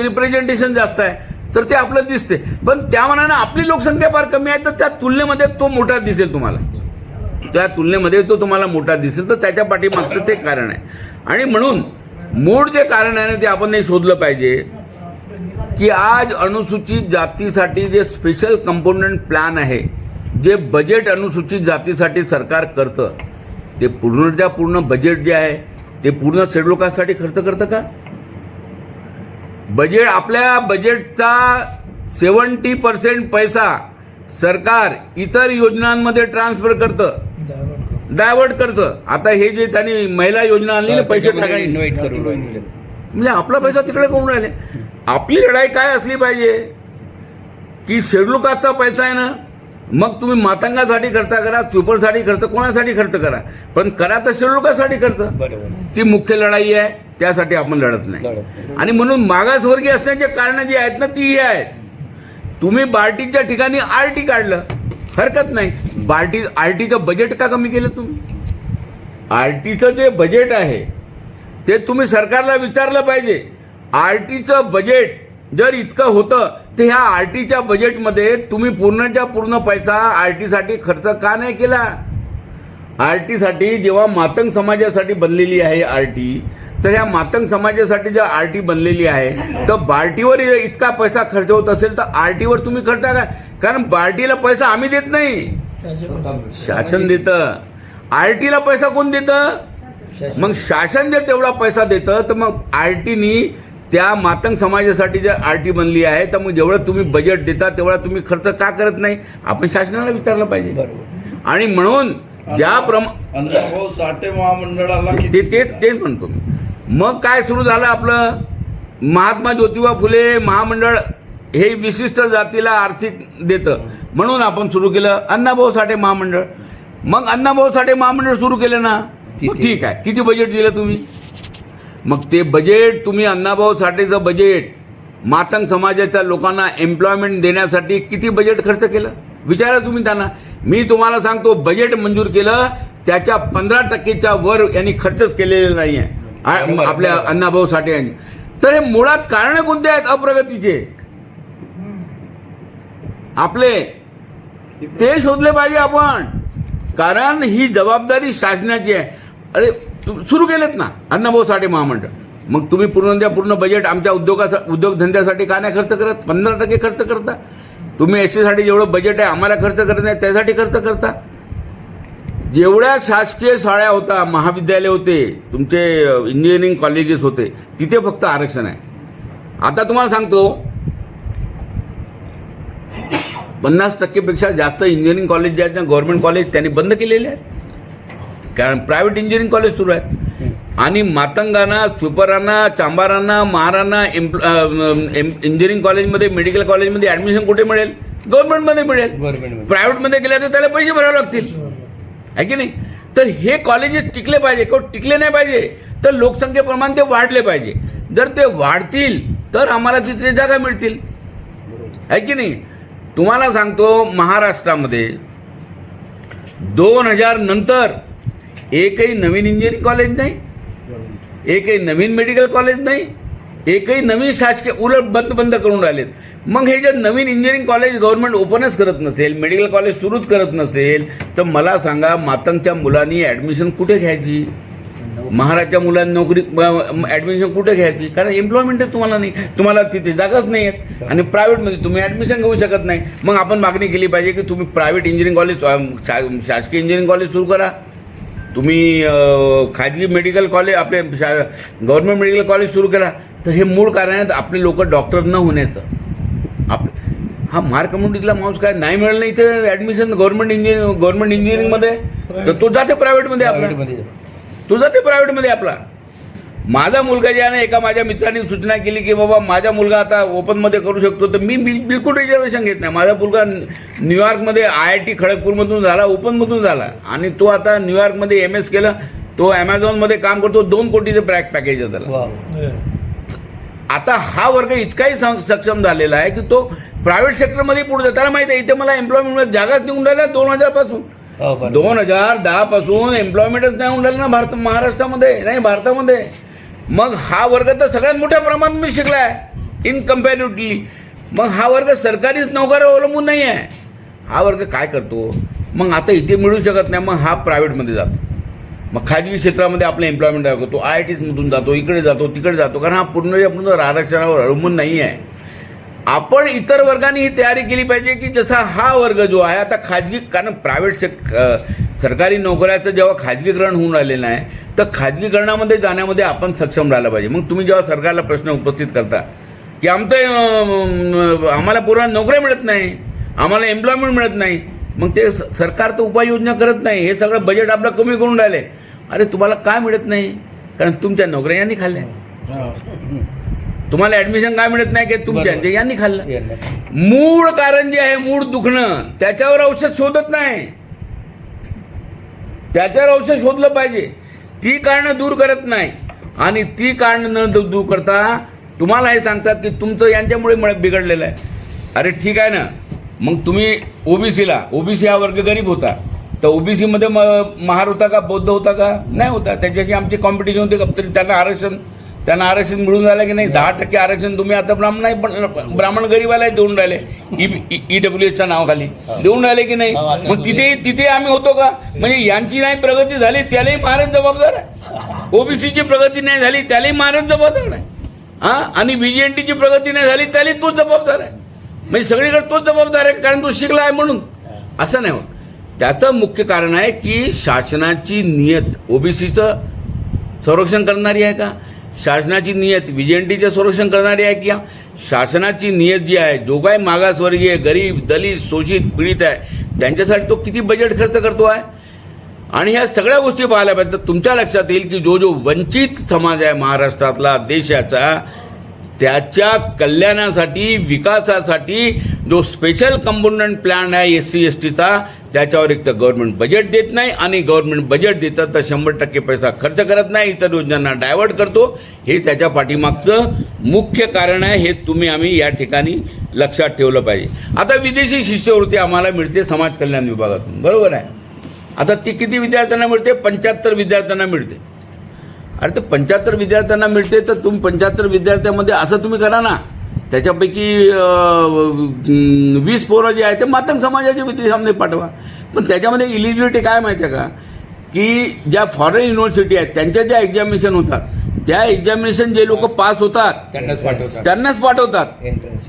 रिप्रेझेंटेशन जास्त आहे तर ते आपलं दिसते. पण त्या मनानं आपली लोकसंख्या फार कमी आहे तर त्या तुलनेमध्ये तो मोठा दिसेल तुम्हाला, त्या तुलनेमध्ये तो तुम्हाला मोठा दिसेल. तर त्याच्या पाठीमागचं ते कारण आहे. आणि म्हणून मूळ जे कारण आहे ना ते आपण हे शोधलं पाहिजे की आज अनुसूचित जातीसाठी जे स्पेशल कंपोनंट प्लॅन आहे, जे बजेट अनुसूचित जातीसाठी सरकार करतं, ते पूर्णच्या पूर्ण बजेट जे आहे ते पूर्ण शेड्यूल कास्टसाठी खर्च करतं का. बजेट, आपल्या बजेटचा 70% पैसा सरकार इतर योजनांमध्ये ट्रान्सफर करतं, डायव्हर्ट करतं. आता हे जे त्यांनी महिला योजना आणली ना पैसे टाकायचे, म्हणजे आपला पैसा तिकडे करून राहिले. आपली लढाई काय असली पाहिजे की शेड्यूल कास्टचा पैसा आहे ना, मग तुम्ही मातंगासाठी खर्च करा, स्वीपरसाठी खर्च, कोणासाठी खर्च करा, पण करा तर शेड्यूल कास्टसाठी खर्च. ती मुख्य लढाई आहे, त्यासाठी आपण लढत नाही. आणि म्हणून मागासवर्गीय असण्याचे कारण जी आहेत ना ती ही आहेत. तुम्ही बार्टीच्या ठिकाणी आरटी काढलं, हरकत नाही. आरटीचं बजेट का कमी केलं तुम्ही. आरटीचं जे बजेट आहे ते तुम्ही सरकारला विचारलं पाहिजे. आरटीचं बजेट जर इतकं होतं तर ह्या आरटीच्या बजेटमध्ये तुम्ही पूर्णच्या पूर्ण पैसा आरटीसाठी खर्च का नाही केला. आरटीसाठी जेव्हा मातंग समाजासाठी बनलेली आहे आरटी, तर ह्या मातंग समाजासाठी जर आरटी बनलेली आहे तर बार्टीवर इतका पैसा खर्च होत असेल तर आरटीवर तुम्ही खर्च करा. कारण बार्टीला पैसा आम्ही देत नाही, शासन देतं. आरटीला पैसा कोण देतं, मग शासन जर तेवढा पैसा देतं तर मग आरटीनी त्या मातंग समाजासाठी जर आरटी बनली आहे तर मग जेवढं तुम्ही बजेट देता तेवढा तुम्ही खर्च का करत नाही, आपण शासनाला विचारलं पाहिजे. आणि म्हणून अण्णाभाऊ साठे महामंडळाला तेच म्हणतो. मग काय सुरू झालं आपलं, महात्मा ज्योतिबा फुले महामंडळ हे विशिष्ट जातीला आर्थिक देतं म्हणून आपण सुरू केलं अण्णाभाऊ साठे महामंडळ. मग अण्णाभाऊ साठे महामंडळ सुरू केलं ना, ठीक आहे. किती बजेट दिलं तुम्ही, मग ते बजेट तुम्ही अण्णाभाऊ साठेचं बजेट मातंग समाजाच्या लोकांना एम्प्लॉयमेंट देण्यासाठी किती बजेट खर्च केलं विचारा तुम्ही त्यांना. मी तुम्हाला सांगतो बजेट मंजूर केलं त्याच्या 15%च्या वर यांनी खर्चच केलेले नाही आहे आपल्या अण्णाभाऊ साठे यांनी. तर हे मुळात कारण कोणते आहेत अप्रगतीचे आपले, ते शोधले पाहिजे आपण. कारण ही जबाबदारी शासनाची आहे. अरे सुरू केलेत ना अण्णाभाऊ साठे महामंडळ, मग तुम्ही पूर्ण बजेट आमच्या उद्योगधंद्यासाठी का नाही खर्च करत. 15% खर्च करता तुम्ही. एसटी साठी जेवढं बजेट आहे आम्हाला खर्च करत नाही, त्यासाठी खर्च करता. जेवढ्या शासकीय शाळा होता, महाविद्यालय होते, तुमचे इंजिनिअरिंग कॉलेजेस होते, तिथे फक्त आरक्षण आहे. आता तुम्हाला सांगतो 50% पेक्षा जास्त इंजिनिअरिंग कॉलेज जे आहेत ना, गव्हर्नमेंट कॉलेज त्यांनी बंद केलेले आहेत. कारण प्रायव्हेट इंजिनिअरिंग कॉलेज सुरू आहेत. आणि मातंगांना, स्वीपरांना, चांबारांना, महारांना इंजिनिअरिंग कॉलेजमध्ये, मेडिकल कॉलेजमध्ये ऍडमिशन कुठे मिळेल, गव्हर्नमेंटमध्ये मिळेल. प्रायव्हेटमध्ये गेल्या तर त्याला पैसे भरावे लागतील, आहे की नाही. तर हे कॉलेजेस टिकले पाहिजे किंवा टिकले नाही पाहिजे तर लोकसंख्येप्रमाणे ते वाढले पाहिजे. जर ते वाढतील तर आम्हाला तिथे जागा मिळतील, आहे की नाही. तुम्हाला सांगतो महाराष्ट्रामध्ये 2000 नंतर एकही नवीन इंजिनिअरिंग कॉलेज नाही, एकही नवीन मेडिकल कॉलेज नाही, एकही नवीन शासकीय, उलट बंद करून राहिलेत. मग हे जर नवीन इंजिनिअरिंग कॉलेज गव्हर्नमेंट ओपनच करत नसेल, मेडिकल कॉलेज सुरूच करत नसेल, तर मला सांगा मातंगच्या मुलांनी ॲडमिशन कुठे घ्यायची, महाराजच्या मुलांनी नोकरी ॲडमिशन कुठे घ्यायची. कारण एम्प्लॉयमेंटच तुम्हाला नाही, तुम्हाला तिथे जागाच नाही आहेत आणि प्रायव्हेटमध्ये तुम्ही ॲडमिशन घेऊ शकत नाही. मग आपण मागणी केली पाहिजे की तुम्ही प्रायव्हेट इंजिनिअरिंग कॉलेज, शासकीय इंजिनिअरिंग कॉलेज सुरू करा, तुम्ही खाजगी मेडिकल कॉलेज, आपले गव्हर्नमेंट मेडिकल कॉलेज सुरू केला. तर हे मूळ कारण आहे आपले लोक डॉक्टर न होण्याचं. हा मार कम्युनिटीतला माणूस काय नाही मिळालं नाही इथे ॲडमिशन गव्हर्नमेंट इंजिनिअरिंगमध्ये, तर तो जाते प्रायव्हेटमध्ये आपला, तो जाते प्रायव्हेटमध्ये आपला. माझा मुलगा जे आहे ना, एका माझ्या मित्रांनी सूचना केली की बाबा माझा मुलगा आता ओपनमध्ये करू शकतो, तर मी बिलकुल रिझर्वेशन घेत नाही. माझा मुलगा न्यूयॉर्कमध्ये IIT खडगपूरमधून झाला, ओपनमधून झाला आणि तो आता न्यूयॉर्कमध्ये MS केलं, तो ॲमेझॉनमध्ये काम करतो, 2 कोटीचं पॅकेज आहे त्याला. आता हा वर्ग इतकाही सक्षम झालेला आहे की तो प्रायव्हेट सेक्टरमध्ये पुढे जातो. त्याला माहिती आहे इथे मला एम्प्लॉयमेंट जागाच निघून राहिल्या 2000 पासून, 2010 पासून एम्प्लॉयमेंटच नाही होऊन राहिलं ना महाराष्ट्रामध्ये, नाही भारतामध्ये. मग हा वर्ग तर सगळ्यात मोठ्या प्रमाणात मी शिकलाय इन कम्पॅरेटिव्हली. मग हा वर्ग सरकारीच नोकऱ्यावर अवलंबून नाही आहे. हा वर्ग काय करतो, मग आता इथे मिळू शकत नाही, मग हा प्रायव्हेटमध्ये जातो, मग खाजगी क्षेत्रामध्ये आपलं एम्प्लॉयमेंट दाखवतो, IITमधून जातो, इकडे जातो, तिकडे जातो. कारण हा पूर्ण आरक्षणावर अवलंबून नाही आहे. आपण इतर वर्गाने ही तयारी केली पाहिजे की जसा हा वर्ग जो आहे आता खाजगी, कारण सरकारी नोकऱ्याचं जेव्हा खाजगीकरण होऊन राहिलेलं आहे, तर खाजगीकरणामध्ये जाण्यामध्ये आपण सक्षम राहिलं पाहिजे. मग तुम्ही जेव्हा सरकारला प्रश्न उपस्थित करता की आम्हाला पूर्ण नोकऱ्या मिळत नाही, आम्हाला एम्प्लॉयमेंट मिळत नाही, मग ते सरकार तर उपाययोजना करत नाही, हे सगळं बजेट आपलं कमी करून राहिले. अरे तुम्हाला काय मिळत नाही, कारण तुमच्या नोकऱ्या यांनी खाल्ल्या. तुम्हाला ॲडमिशन काय मिळत नाही की तुमच्या यांनी खाल्लं. मूळ कारण जे आहे, मूळ दुखणं, त्याच्यावर औषध शोधत नाही, त्याच्यावर औषध शोधलं पाहिजे. ती कारणं दूर करत नाही आणि ती कारणं न दूर करता तुम्हाला हे सांगतात की तुमचं यांच्यामुळे बिघडलेलं आहे. अरे ठीक आहे ना, मग तुम्ही ओबीसी हा वर्ग गरीब होता, तर ओबीसीमध्ये महार होता का, बौद्ध होता का, नाही होता. त्याच्याशी आमची कॉम्पिटिशन होते का, तरी त्यांना आरक्षण मिळून राहिलं की नाही. 10% आरक्षण तुम्ही आता ब्राह्मण गरीबाला देऊन राहिले, EWSच्या नावाखाली देऊन राहिले की नाही. मग तिथे आम्ही होतो का. म्हणजे यांची नाही प्रगती झाली त्यालाही महाराज जबाबदार आहे, ओबीसीची प्रगती नाही झाली त्यालाही महाराज जबाबदार आहे, आणि VGNTची प्रगती नाही झाली त्यालाही तोच जबाबदार आहे. म्हणजे सगळीकडे तोच जबाबदार आहे, कारण तो शिकला आहे म्हणून. असं नाही होत. त्याचं मुख्य कारण आहे की शासनाची नियत ओबीसीचं संरक्षण करणारी आहे का, शासनाची नियत VGNTचं संरक्षण करणारी आहे की शासनाची नियत जी आहे, जो काय मागासवर्गीय, गरीब, दलित, शोषित, पीडित आहे त्यांच्यासाठी तो किती बजेट खर्च करतो आहे. आणि ह्या सगळ्या गोष्टी पाहायला पाहिजे. तर तुमच्या लक्षात येईल की जो वंचित समाज आहे महाराष्ट्रातला, देशाचा, त्याच्या कल्याणासाठी, विकासासाठी जो स्पेशल कंपोनंट प्लॅन आहे SC STचा, त्याच्यावर एक तर गव्हर्नमेंट बजेट देत नाही, आणि गव्हर्नमेंट बजेट देतं तर 100% पैसा खर्च करत नाही, इतर योजनांना डायव्हर्ट करतो. हे त्याच्या पाठीमागचं मुख्य कारण आहे. हे आम्ही या ठिकाणी लक्षात ठेवलं पाहिजे. आता विदेशी शिष्यवृत्ती आम्हाला मिळते समाज कल्याण विभागातून, बरोबर आहे. आता ती किती विद्यार्थ्यांना मिळते, 75 विद्यार्थ्यांना मिळते. अरे तर 75 विद्यार्थ्यांना मिळते, तर तुम्ही 75 विद्यार्थ्यांमध्ये असं तुम्ही करा ना, त्याच्यापैकी 20 पोरं जे आहे ते मातंग समाजाच्या विद्यार्थ्यांमध्ये पाठवा. पण त्याच्यामध्ये इलिजिबिलिटी काय माहिती आहे का, की ज्या फॉरेन युनिव्हर्सिटी आहेत त्यांच्या ज्या एक्झामिनेशन होतात, त्या एक्झामिनेशन जे लोक पास होतात त्यांनाच पाठवतात.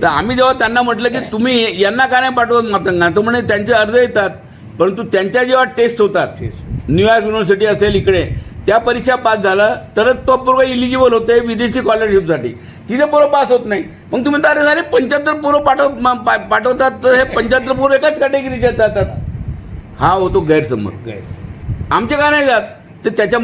तर आम्ही जेव्हा त्यांना म्हटलं की तुम्ही यांना का नाही पाठवत मातंगांना, तर म्हणे त्यांचे अर्ज येतात, परंतु त्यांच्या जेव्हा टेस्ट होतात, न्यूयॉर्क युनिव्हर्सिटी असेल इकडे, त्या परीक्षा पास झालं तरच तो पोरं इलिजिबल होते विदेशी स्कॉलरशिपसाठी. तिथे पोरं पास होत नाही. मग तुम्ही तर झाले 75 पोरं पाठवतात, तर हे 75 पोरं एकाच कॅटेगरीचे जातात. हा होतो गैरसमज. आमचे का नाही जात, तर त्याच्या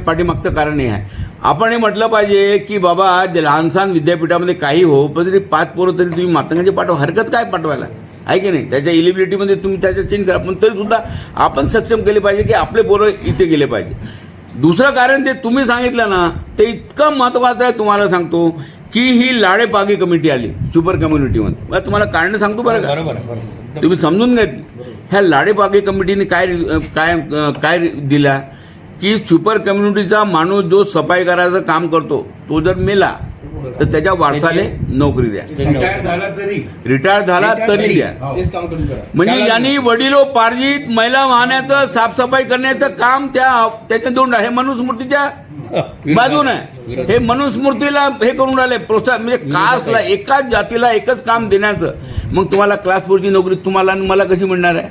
पाठीमागचं कारण हे आहे. आपण हे म्हटलं पाहिजे की बाबा लहानसहान विद्यापीठामध्ये काही हो, पण तरी 5 पोरं तरी तुम्ही मातंगाचे पाठवा, हरकत काय पाठवायला. आहे की नाही. त्याच्या इलिबिलिटीमध्ये तुम्ही त्याच्या चेंज करा, पण तरी सुद्धा आपण सक्षम केले पाहिजे की आपले पोरं इथे गेले पाहिजे. दुसरं कारण ते तुम्ही सांगितलं ना, ते इतकं महत्त्वाचं आहे. तुम्हाला सांगतो की ही लाडेपागे कमिटी आली सुपर कम्युनिटीमध्ये. मला तुम्हाला कारण सांगतो बरं का, तुम्ही समजून घेतली. ह्या लाडेपागे कमिटीने काय काय काय दिला की सुपर कम्युनिटीचा माणूस जो सफाई करायचं काम करतो तो जर मेला तर त्याच्या वारसाले नोकरी द्या, रिटायर झाला तरी द्या. म्हणजे यांनी वडिलोपार्जित महिला वाहनाचं साफसफाई करण्याचं काम त्याच्या दोन हे मनुस्मृतीच्या बाजून आहे. हे मनुस्मृतीला हे करून राहिले प्रोत्साहन, म्हणजे कास्टला एकाच जातीला एकच काम देण्याचं. मग तुम्हाला क्लास 4ची नोकरी तुम्हाला आणि मला कशी मिळणार आहे?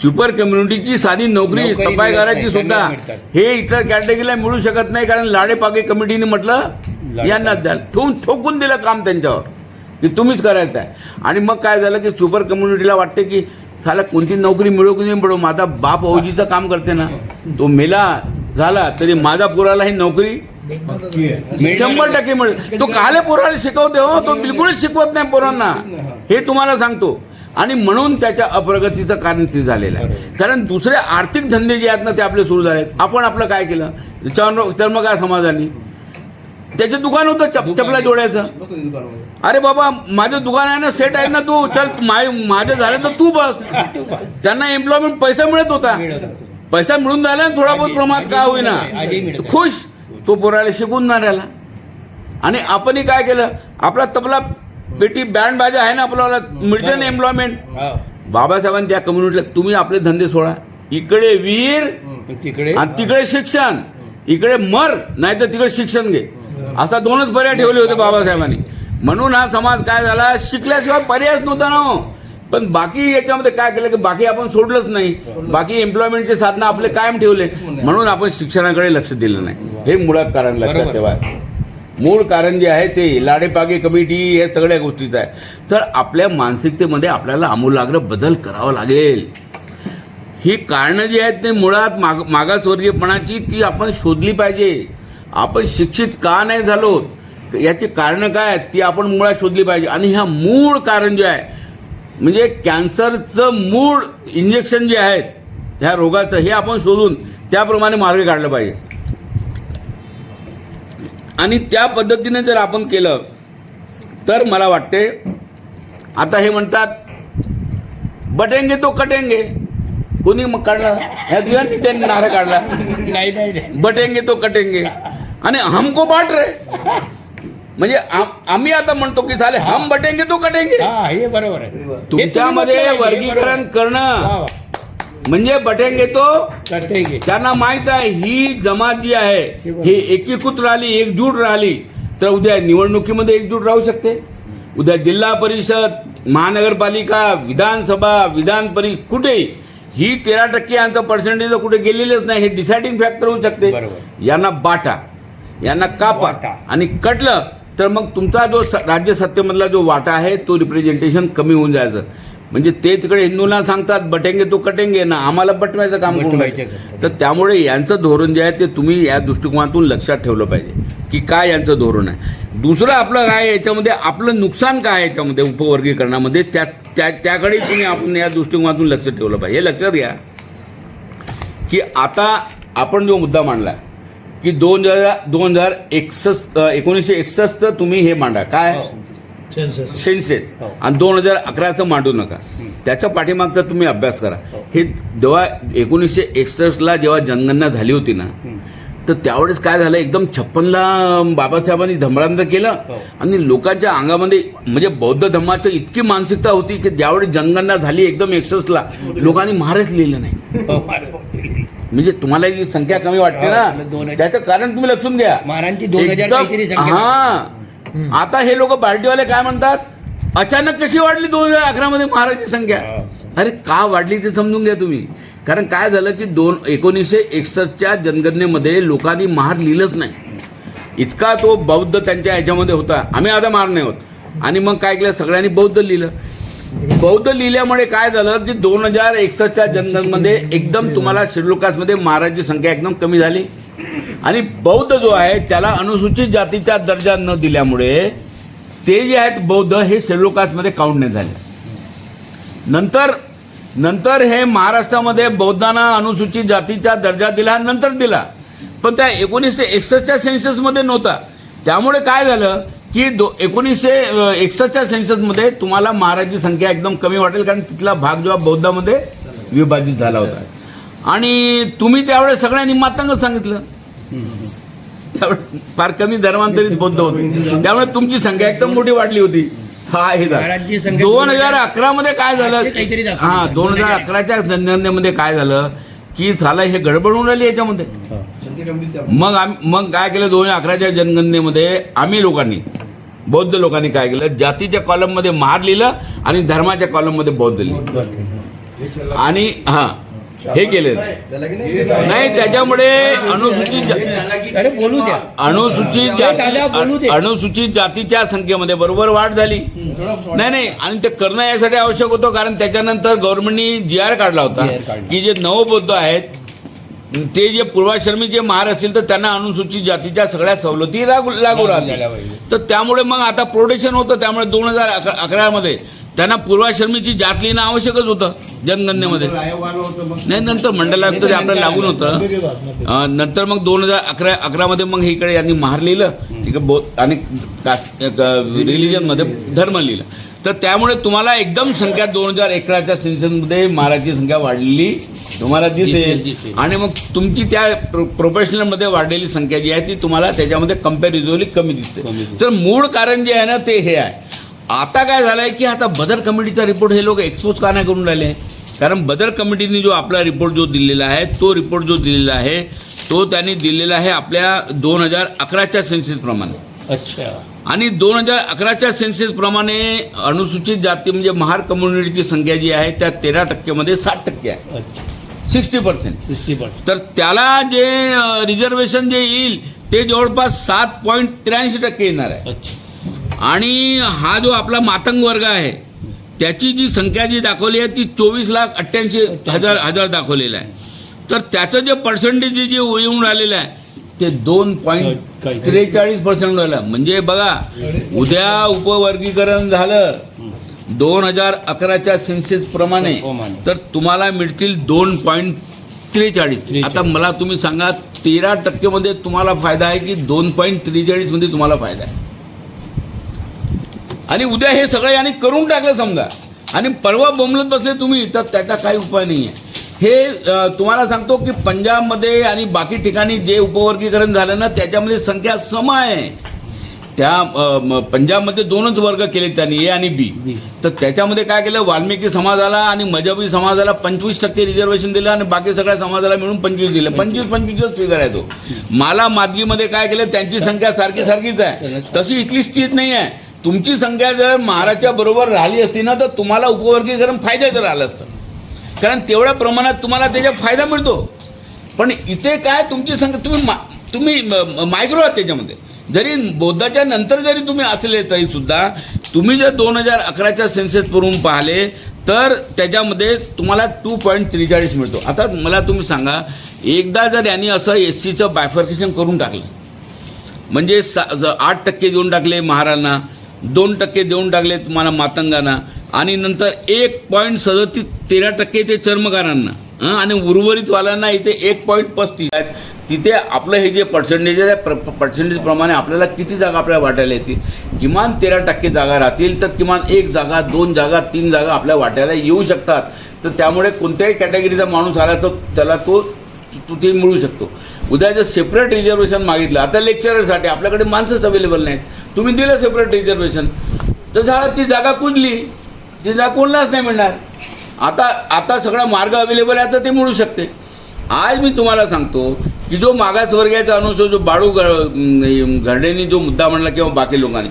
सुपर कम्युनिटीची साधी नोकरी सफाई करायची सुद्धा हे इतर कॅटेगरीला मिळू शकत नाही, कारण लाडेपागे कमिटीने म्हटलं यांनाच द्या, ठोकून दिलं काम त्यांच्यावर की तुम्हीच करायचं आहे. आणि मग काय झालं की सुपर कम्युनिटीला वाटते की साला कोणती नोकरी मिळो की नाही मिळो, माझा बाप औजीचं काम करते ना, तो मेला झाला तरी माझा पोराला ही नोकरी 100% मिळेल. तो काले पोराला शिकवते हो, तो बिलकुलच शिकवत नाही पोरांना, हे तुम्हाला सांगतो. आणि म्हणून त्याच्या अप्रगतीचं कारण ते झालेलं आहे. कारण दुसरे आर्थिक धंदे जे आहेत ना ते आपले सुरू झाले आहेत. आपण आपलं काय केलं, चर्मकार समाजाने त्याचं दुकान होतं चपला जोड्याचं. अरे बाबा माझं दुकान आहे ना, सेट आहे ना, तू चल माझं झालं तर तू बस. त्यांना एम्प्लॉयमेंट पैसा मिळत होता, पैसा मिळून झाला थोडा बहुत प्रमाणात का होईना, खुश. तो पोराला शिकून ना राहिला. आणि आपणही काय केलं, आपला तबला पेटी बँड बाजा आहे ना आपल्याला, मिळते ना एम्प्लॉयमेंट. बाबासाहेबांनी त्या कम्युनिटीला तुम्ही आपले धंदे सोडा, इकडे वीर आणि तिकडे शिक्षण, इकडे मर नाही तर तिकडे शिक्षण घे, असा दोनच पर्याय ठेवले होते बाबासाहेबांनी. म्हणून हा समाज काय झाला, शिकल्याशिवाय पर्यायच नव्हता ना. पण बाकी याच्यामध्ये काय केलं की बाकी आपण सोडलंच नाही, बाकी एम्प्लॉयमेंटचे साधनं आपले कायम ठेवले, म्हणून आपण शिक्षणाकडे लक्ष दिलं नाही. हे मुळात कारण लक्षात ठेवा. मूळ कारण जे आहे ते लाडेपागे कमिटी हे सगळ्या गोष्टीचं आहे. तर आपल्या मानसिकतेमध्ये आपल्याला आमूलाग्र बदल करावा लागेल. ही कारणं जी आहेत ते मुळात मागासवर्गीयपणाची ती आपण शोधली पाहिजे. आपण शिक्षित का नाही झालो याची कारणं काय आहेत ती आपण मुळात शोधली पाहिजे. आणि ह्या मूळ कारण जे आहे म्हणजे कॅन्सरचं मूळ इंजेक्शन जे आहेत ह्या रोगाचं हे आपण शोधून त्याप्रमाणे मार्ग काढला पाहिजे. आणि त्या पद्धतीने जर आपण केलं तर मला वाटते, आता हे म्हणतात बटेंगे तो कटेंगे, कोणी मग काढला ह्या दिवसांनी त्यांनी नारा काढला बटेंगे तो कटेंगे आणि हमको बांट रे, म्हणजे आम्ही आता म्हणतो की झाले हम बटेंगे तो कटेंगे. हे बरोबर आहे. तुमच्यामध्ये वर्गीकरण करणं म्हणजे बटेंगे तो कटेंगे. त्यांना माहित आहे ही जमात जी आहे ही एकीकृत राहिली, एकजूट राहिली तर उद्या निवडणुकीमध्ये एकजूट राहू शकते. उद्या जिल्हा परिषद, महानगरपालिका, विधानसभा, विधान परिषद कुठेही ही 13% यांचं पर्सेंटेज कुठे गेलेलेच नाही. हे डिसाइडिंग फॅक्टर होऊ शकते. यांना बाटा, यांना कापा आणि कटलं तर मग तुमचा जो राज्य सत्तेमधला जो वाटा आहे तो रिप्रेझेंटेशन कमी होऊन जायचं. म्हणजे ते तिकडे हिंदूंना सांगतात बटेंगे तो कटेंगे ना, आम्हाला बटवायचं काम करून राहिले. तर त्यामुळे यांचं धोरण जे आहे ते तुम्ही या दृष्टिकोनातून लक्षात ठेवलं पाहिजे की काय यांचं धोरण आहे. दुसरं आपलं काय याच्यामध्ये आपलं नुकसान काय आहे याच्यामध्ये उपवर्गीकरणामध्ये त्याकडे तुम्ही आपण या दृष्टिकोनातून लक्ष ठेवलं पाहिजे. हे लक्षात घ्या की आता आपण जो मुद्दा मांडला की 1961 तुम्ही हे मांडा काय सेन्सेस आणि 2011चं मांडू नका. त्याच्या पाठीमागचा तुम्ही अभ्यास करा. हे जेव्हा 1961ला जेव्हा जनगणना झाली होती ना तर त्यावेळेस काय झालं, एकदम 56ला बाबासाहेबांनी धमरांद केलं आणि लोकांच्या अंगामध्ये म्हणजे बौद्ध धर्माची इतकी मानसिकता होती की ज्यावेळेस जनगणना झाली एकदम 61ला लोकांनी महाराज लिहिलं नाही. म्हणजे तुम्हाला जी संख्या कमी वाटते ना त्याचं कारण तुम्ही लक्षून घ्या. आता हे लोक पार्टीवाले काय म्हणतात, अचानक कशी वाढली 2011 मध्ये महाराजची संख्या. अरे का वाढली ते समजून घ्या तुम्ही. कारण काय झालं की 1961च्या जनगणनेमध्ये लोकांनी महार लिहिलंच नाही. इतका तो बौद्ध त्यांच्या ह्याच्यामध्ये होता. आम्ही आता महार नाही होत. आणि मग काय केलं, सगळ्यांनी बौद्ध लिहिलं. बौद्ध लिहिल्यामुळे काय झालं की 2061च्या जनगणनेमध्ये एकदम तुम्हाला शेड्यूल कास्टमध्ये महाराजची संख्या एकदम कमी झाली. आणि बौद्ध जो आहे त्याला अनुसूचित जातीचा दर्जा न दिल्यामुळे ते जे आहेत बौद्ध हे शेड्यूल कास्टमध्ये काउंट नाही झाले. नंतर हे महाराष्ट्रामध्ये बौद्धांना अनुसूचित जातीचा दर्जा दिला, नंतर दिला, पण त्या 1961च्या सेन्ससमध्ये नव्हता. त्यामुळे काय झालं की 1961च्या सेन्ससमध्ये तुम्हाला महाराजची संख्या एकदम कमी वाटेल, कारण तिथला भाग जो बौद्धामध्ये विभाजित झाला होता. आणि तुम्ही त्यावेळेस सगळ्यांनी मातंगच सांगितलं, त्यावेळेस फार कमी धर्मांतरित बौद्ध होते, त्यामुळे तुमची संख्या एकदम मोठी वाढली होती. हा हे महाराजची संख्या 2011 मध्ये काय झालं, काहीतरी दाखवलं. हा 2011च्या जनगणनेमध्ये काय झालं की झालं हे गडबड होऊन राहिली याच्यामध्ये. मग काय केलं, 2011च्या जनगणनेमध्ये आम्ही लोकांनी, बौद्ध लोकांनी काय केलं, जातीच्या कॉलम मध्ये महार लिहिलं आणि धर्माच्या कॉलम मध्ये बौद्ध लिहिलं. आणि हा हे केले नाही, त्याच्यामुळे अरे बोलू द्या. अनुसूचित जातीच्या संख्येमध्ये बरोबर वाढ झाली. नाही आणि ते करणं यासाठी आवश्यक होतं, कारण त्याच्यानंतर गव्हर्नमेंटनी GR काढला होता की जे नवबौद्ध आहेत ते जे पूर्वाश्रमी जे महार असतील तर त्यांना अनुसूचित जातीच्या सगळ्या सवलती लागू राहतील. तर त्यामुळे मग आता प्रोटेक्शन होतं. त्यामुळे 2011 मध्ये त्यांना पूर्वाश्रमीची जात लिहिणं आवश्यकच होतं जनगणनेमध्ये. नाही, नंतर मंडल आयुक्त ते आपल्याला लागून होतं. नंतर मग 2011 मध्ये मग इकडे यांनी महार लिहिलं, आणि रिलिजनमध्ये धर्म लिहिलं. तर त्यामुळे तुम्हाला एकदम संख्या 2011च्या सेन्ससमध्ये महाराजची संख्या वाढलेली तुम्हाला दिसेल. आणि मग तुमची त्या प्रोफेशनलमध्ये वाढलेली संख्या जी आहे ती तुम्हाला त्याच्यामध्ये कम्पॅरिझिव्हली कमी दिसते. तर मूळ कारण जे आहे ना ते हे आहे. आता काय झालंय की आता बदर कमिटीचा रिपोर्ट हे लोक एक्सपोज का नाही करून राहिले, कारण बदर कमिटीने जो आपला रिपोर्ट जो दिलेला आहे तो रिपोर्ट जो दिलेला आहे तो त्यांनी दिलेला आहे आपल्या 2011च्या सेन्सेस प्रमाणे. अच्छा. आणि 2011च्या सेन्सेस प्रमाणे अनुसूचित जाती म्हणजे महार कम्युनिटीची संख्या जी आहे त्या 13% मध्ये 60% आहे. 60%. तर त्याला जे रिझर्वेशन जे येईल ते जवळपास 7.83% येणार आहे. आणि हा जो आपला मातंग वर्ग आहे त्याची जी संख्या जी दाखवली आहे ती 24,88,000 दाखवलेलं आहे. तर त्याचं जे पर्सेंटेज जे येऊन राहिलेलं आहे ते 2.43% राहिलं. म्हणजे बघा, उद्या उपवर्गीकरण झालं 2011च्या सेन्सेस प्रमाणे तर तुम्हाला मिळतील 2.43. आता मला तुम्ही सांगा 13% मध्ये तुम्हाला फायदा आहे की 2.43 मध्ये तुम्हाला फायदा आहे. आणि उद्या हे सगळं यांनी करून टाकलं समजा आणि परवा बोंबलत बसले तुम्ही, तर त्याचा काही उपाय नाही आहे. हे तुम्हाला सांगतो की पंजाबमध्ये आणि बाकी ठिकाणी जे उपवर्गीकरण झालं ना त्याच्यामध्ये संख्या सम आहे. त्या पंजाबमध्ये 2च वर्ग केले त्यांनी, A आणि B. तर त्याच्यामध्ये काय केलं, वाल्मिकी समाजाला आणि मजबी समाजाला 25% रिझर्वेशन दिलं आणि बाकी सगळ्या समाजाला मिळून 25 दिलं. 25 फिगर आहे तो. माला मादगीमध्ये काय केलं, त्यांची संख्या सारखीच आहे, तशी इथली स्थिती नाही आहे. तुमची संख्या जर महाराजच्या बरोबर राहिली असती ना तर तुम्हाला उपवर्गीकरण फायद्याचं राहिलं असतं, कारण तेवढ्या प्रमाणात तुम्हाला त्याचा फायदा मिळतो. पण इथे काय तुमची संख्या तुम्ही मायक्रो आहात त्याच्यामध्ये. जरी बौद्धाच्या नंतर जरी तुम्ही असले तरी सुद्धा तुम्ही जर 2011च्या सेन्सेस वरून पाहिले तर त्याच्यामध्ये तुम्हाला 2.43 मिळतो. आता मला तुम्ही सांगा, एकदा जर यांनी असं SCचं बायफर्केशन करून टाकलं म्हणजे 8% देऊन टाकले महारांना, 2% देऊन टाकले तुम्हाला मातंगांना आणि नंतर 1.13% ते चर्मकारांना आणि उर्वरित वाल्यांना इथे 1.35 आहेत. तिथे आपलं हे जे पर्सेंटेज आहे पर्सेंटेज प्रमाणे आपल्याला किती जागा आपल्याला वाटायला येतील. किमान 13% जागा राहतील तर किमान 1 जागा 2 जागा 3 जागा आपल्या वाटायला येऊ शकतात. तर त्यामुळे कोणत्याही कॅटेगरीचा माणूस आला तर त्याला तो ते मिळू शकतो. उद्या जर सेपरेट रिझर्वेशन मागितलं, आता लेक्चररसाठी आपल्याकडे माणसंच अवेलेबल नाहीत, तुम्ही दिलं सेपरेट रिझर्वेशन तर झालं, ती जागा कुंजली, ती जागा कोणालाच नाही मिळणार. आता सगळा मार्ग अवेलेबल आहे तर ते मिळू शकते. आज मी तुम्हाला सांगतो की जो मागासवर्गीयाचा अनुसूचित जो बाळू घरडेंनी जो मुद्दा म्हणला किंवा बाकी लोकांनी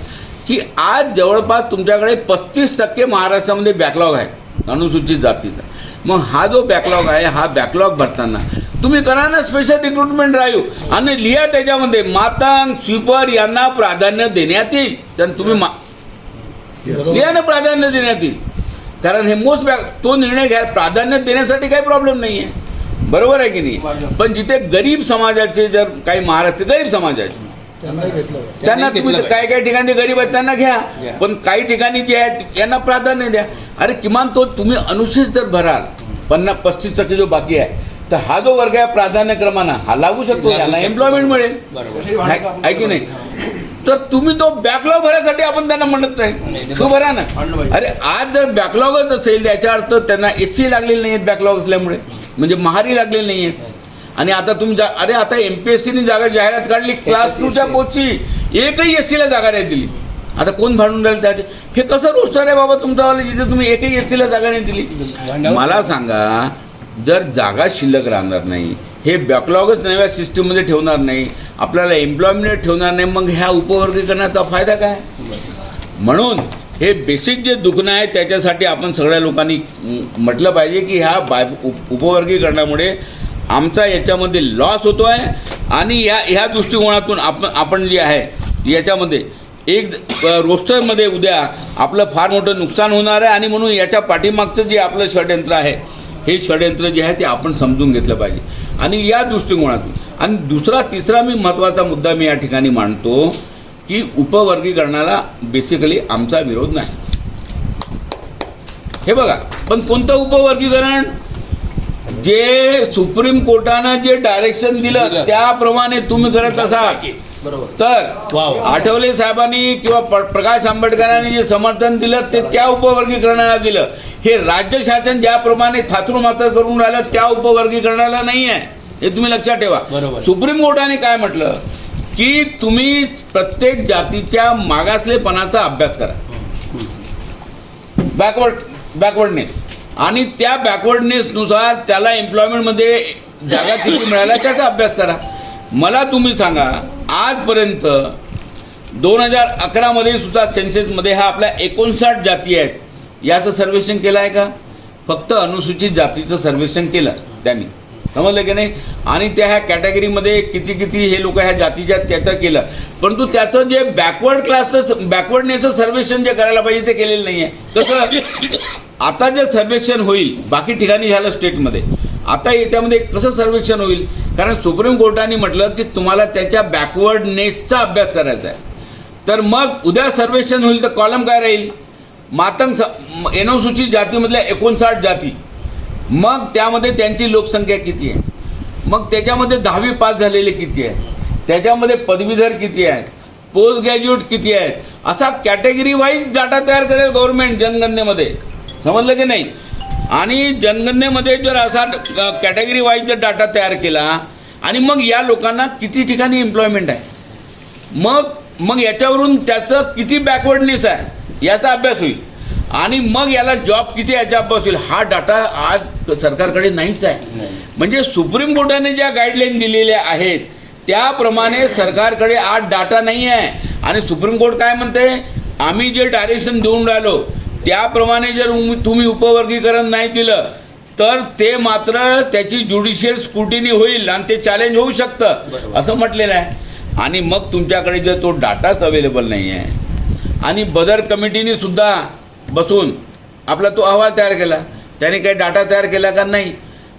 की आज जवळपास तुमच्याकडे 35% महाराष्ट्रामध्ये बॅकलॉग आहे अनुसूचित जातीचा. मग हा जो बॅकलॉग आहे हा बॅकलॉग भरताना तुम्ही करा ना स्पेशल रिक्रुटमेंट ड्राईव्ह आणि लिहा त्याच्यामध्ये मातंग स्वीपर यांना प्राधान्य देण्यात येईल. तर तुम्ही लिहा ना प्राधान्य देण्यात येईल, कारण हे तो निर्णय घ्या. प्राधान्य देण्यासाठी काही प्रॉब्लेम नाही आहे, बरोबर आहे की नाही. पण जिथे गरीब समाजाचे जर काही महाराष्ट्र गरीब समाजाचे त्यांना तुम्ही काही काही ठिकाणी गरीब आहेत त्यांना घ्या, पण काही ठिकाणी जे आहेत यांना प्राधान्य द्या. अरे किमान तो तुम्ही अनुसूचित जर भराल 50-35% जो बाकी आहे, तर हा जो वर्ग आहे प्राधान्यक्रमानं हा लागू शकतो, याला एम्प्लॉयमेंट मिळेल, आहे की नाही. तर तुम्ही तो बॅकलॉग भरायसाठी आपण त्यांना म्हणत नाही, तो भरा ना. अरे आज जर बॅकलॉगच असेल याचा अर्थ त्यांना SC लागलेली नाही आहेत बॅकलॉग असल्यामुळे, म्हणजे महारी लागलेली नाही आहेत. आणि आता तुम्ही अरे आता MPSCने जागा जाहिरात काढली क्लास 2च्या पोस्टची, एकही SC ला जागा नाही दिली. आता कोण भांडून राहील त्यासाठी? हे कसं रोस्टर आहे बाबा तुमचावाला, जिथे तुम्ही एकही SC ला जागा नाही दिली? मला सांगा, जर जागा शिल्लक राहणार नाही, हे बॅकलॉगच नव्या सिस्टीममध्ये ठेवणार नाही, आपल्याला एम्प्लॉयमेंट ठेवणार नाही, मग ह्या उपवर्गीकरणाचा फायदा काय? म्हणून हे बेसिक जे दुखणं आहे त्याच्यासाठी आपण सगळ्या लोकांनी म्हटलं पाहिजे की ह्या उपवर्गीकरणामुळे आमचा याच्यामध्ये लॉस होतो आहे. आणि ह्या दृष्टिकोनातून आपण जे आहे याच्यामध्ये एक रोस्टरमध्ये उद्या आपलं फार मोठं नुकसान होणार आहे. आणि म्हणून याच्या पाठीमागचं जे आपलं षडयंत्र आहे, हे षडयंत्र जे आहे ते आपण समजून घेतलं पाहिजे. आणि या दृष्टिकोनातून आणि तिसरा मी महत्त्वाचा मुद्दा मी या ठिकाणी मांडतो की उपवर्गीकरणाला बेसिकली आमचा विरोध नाही. हे बघा, पण कोणतं उपवर्गीकरण? जे सुप्रीम कोर्टानं जे डायरेक्शन दिलं त्याप्रमाणे तुम्ही करत असाल तर आठवले साहेबांनी किंवा प्रकाश आंबेडकरांनी जे समर्थन दिलं ते त्या उपवर्गीकरणाला दिलं. हे राज्य शासन ज्याप्रमाणे थातरू मात्र करून राहिलं त्या उपवर्गीकरणाला नाही आहे, हे तुम्ही लक्षात ठेवा. सुप्रीम कोर्टाने काय म्हटलं की तुम्ही प्रत्येक जातीच्या मागासलेपणाचा अभ्यास करा, बॅकवर्डनेस, आणि त्या बॅकवर्डनेसनुसार त्याला एम्प्लॉयमेंटमध्ये जागा किती मिळाल्या त्याचा अभ्यास करा. मला तुम्ही सांगा, आजपर्यंत 2011मध्ये सुद्धा सेन्सेसमध्ये हा आपल्या 59 जाती आहेत, याचं सर्वेक्षण केलं आहे का? फक्त अनुसूचित जातीचं सर्वेक्षण केलं त्यांनी, समजलं की नाही. आणि त्या ह्या कॅटेगरीमध्ये किती हे लोक ह्या जातीच्या त्याचं केलं, परंतु त्याचं जे बॅकवर्डनेसचं सर्वेक्षण जे करायला पाहिजे ते केलेलं नाही आहे. कसं आता जे सर्वेक्षण होईल बाकी ठिकाणी झालं स्टेटमध्ये, आता याच्यामध्ये कसं सर्वेक्षण होईल? कारण सुप्रीम कोर्टाने म्हटलं की तुम्हाला त्याच्या बॅकवर्डनेसचा अभ्यास करायचा आहे. तर मग उद्या सर्वेक्षण होईल तर कॉलम काय राहील? मातंग अनुसूचित जातीमधल्या 59 जाती, मग त्यामध्ये त्यांची लोकसंख्या किती आहे, मग त्याच्यामध्ये 10वी पास झालेले किती आहे, त्याच्यामध्ये पदवीधर किती आहेत, पोस्ट ग्रॅज्युएट किती आहेत, असा कॅटेगरी वाईज डाटा तयार करेल गव्हर्नमेंट जनगणनेमध्ये, समजलं की नाही. आणि जनगणनेमध्ये जर असा कॅटेगरी वाईज जर डाटा तयार केला आणि मग या लोकांना किती ठिकाणी एम्प्लॉयमेंट आहे, मग याच्यावरून त्याचं किती बॅकवर्डनेस आहे याचा अभ्यास होईल. आणि मग याला जॉब किती याचा अभ्यास होईल. हा डाटा आज सरकारकडे नाहीच आहे. म्हणजे सुप्रीम कोर्टाने ज्या गाईडलाईन दिलेल्या आहेत त्याप्रमाणे सरकारकडे आज डाटा नाही आहे. आणि सुप्रीम कोर्ट काय म्हणते, आम्ही जे डायरेक्शन देऊन राहिलो त्याप्रमाणे जर तुम्ही उपवर्गीकरण नाही दिलं तर ते मात्र त्याची ज्युडिशियल स्क्रुटिनी होईल आणि ते चॅलेंज होऊ शकतं असं म्हटलेलं आहे. आणि मग तुमच्याकडे जर तो डाटाच अवेलेबल नाही आहे आणि बदर कमिटीने सुद्धा बसून आपला तो अहवाल तयार केला, त्याने काही डाटा तयार केला का नाही.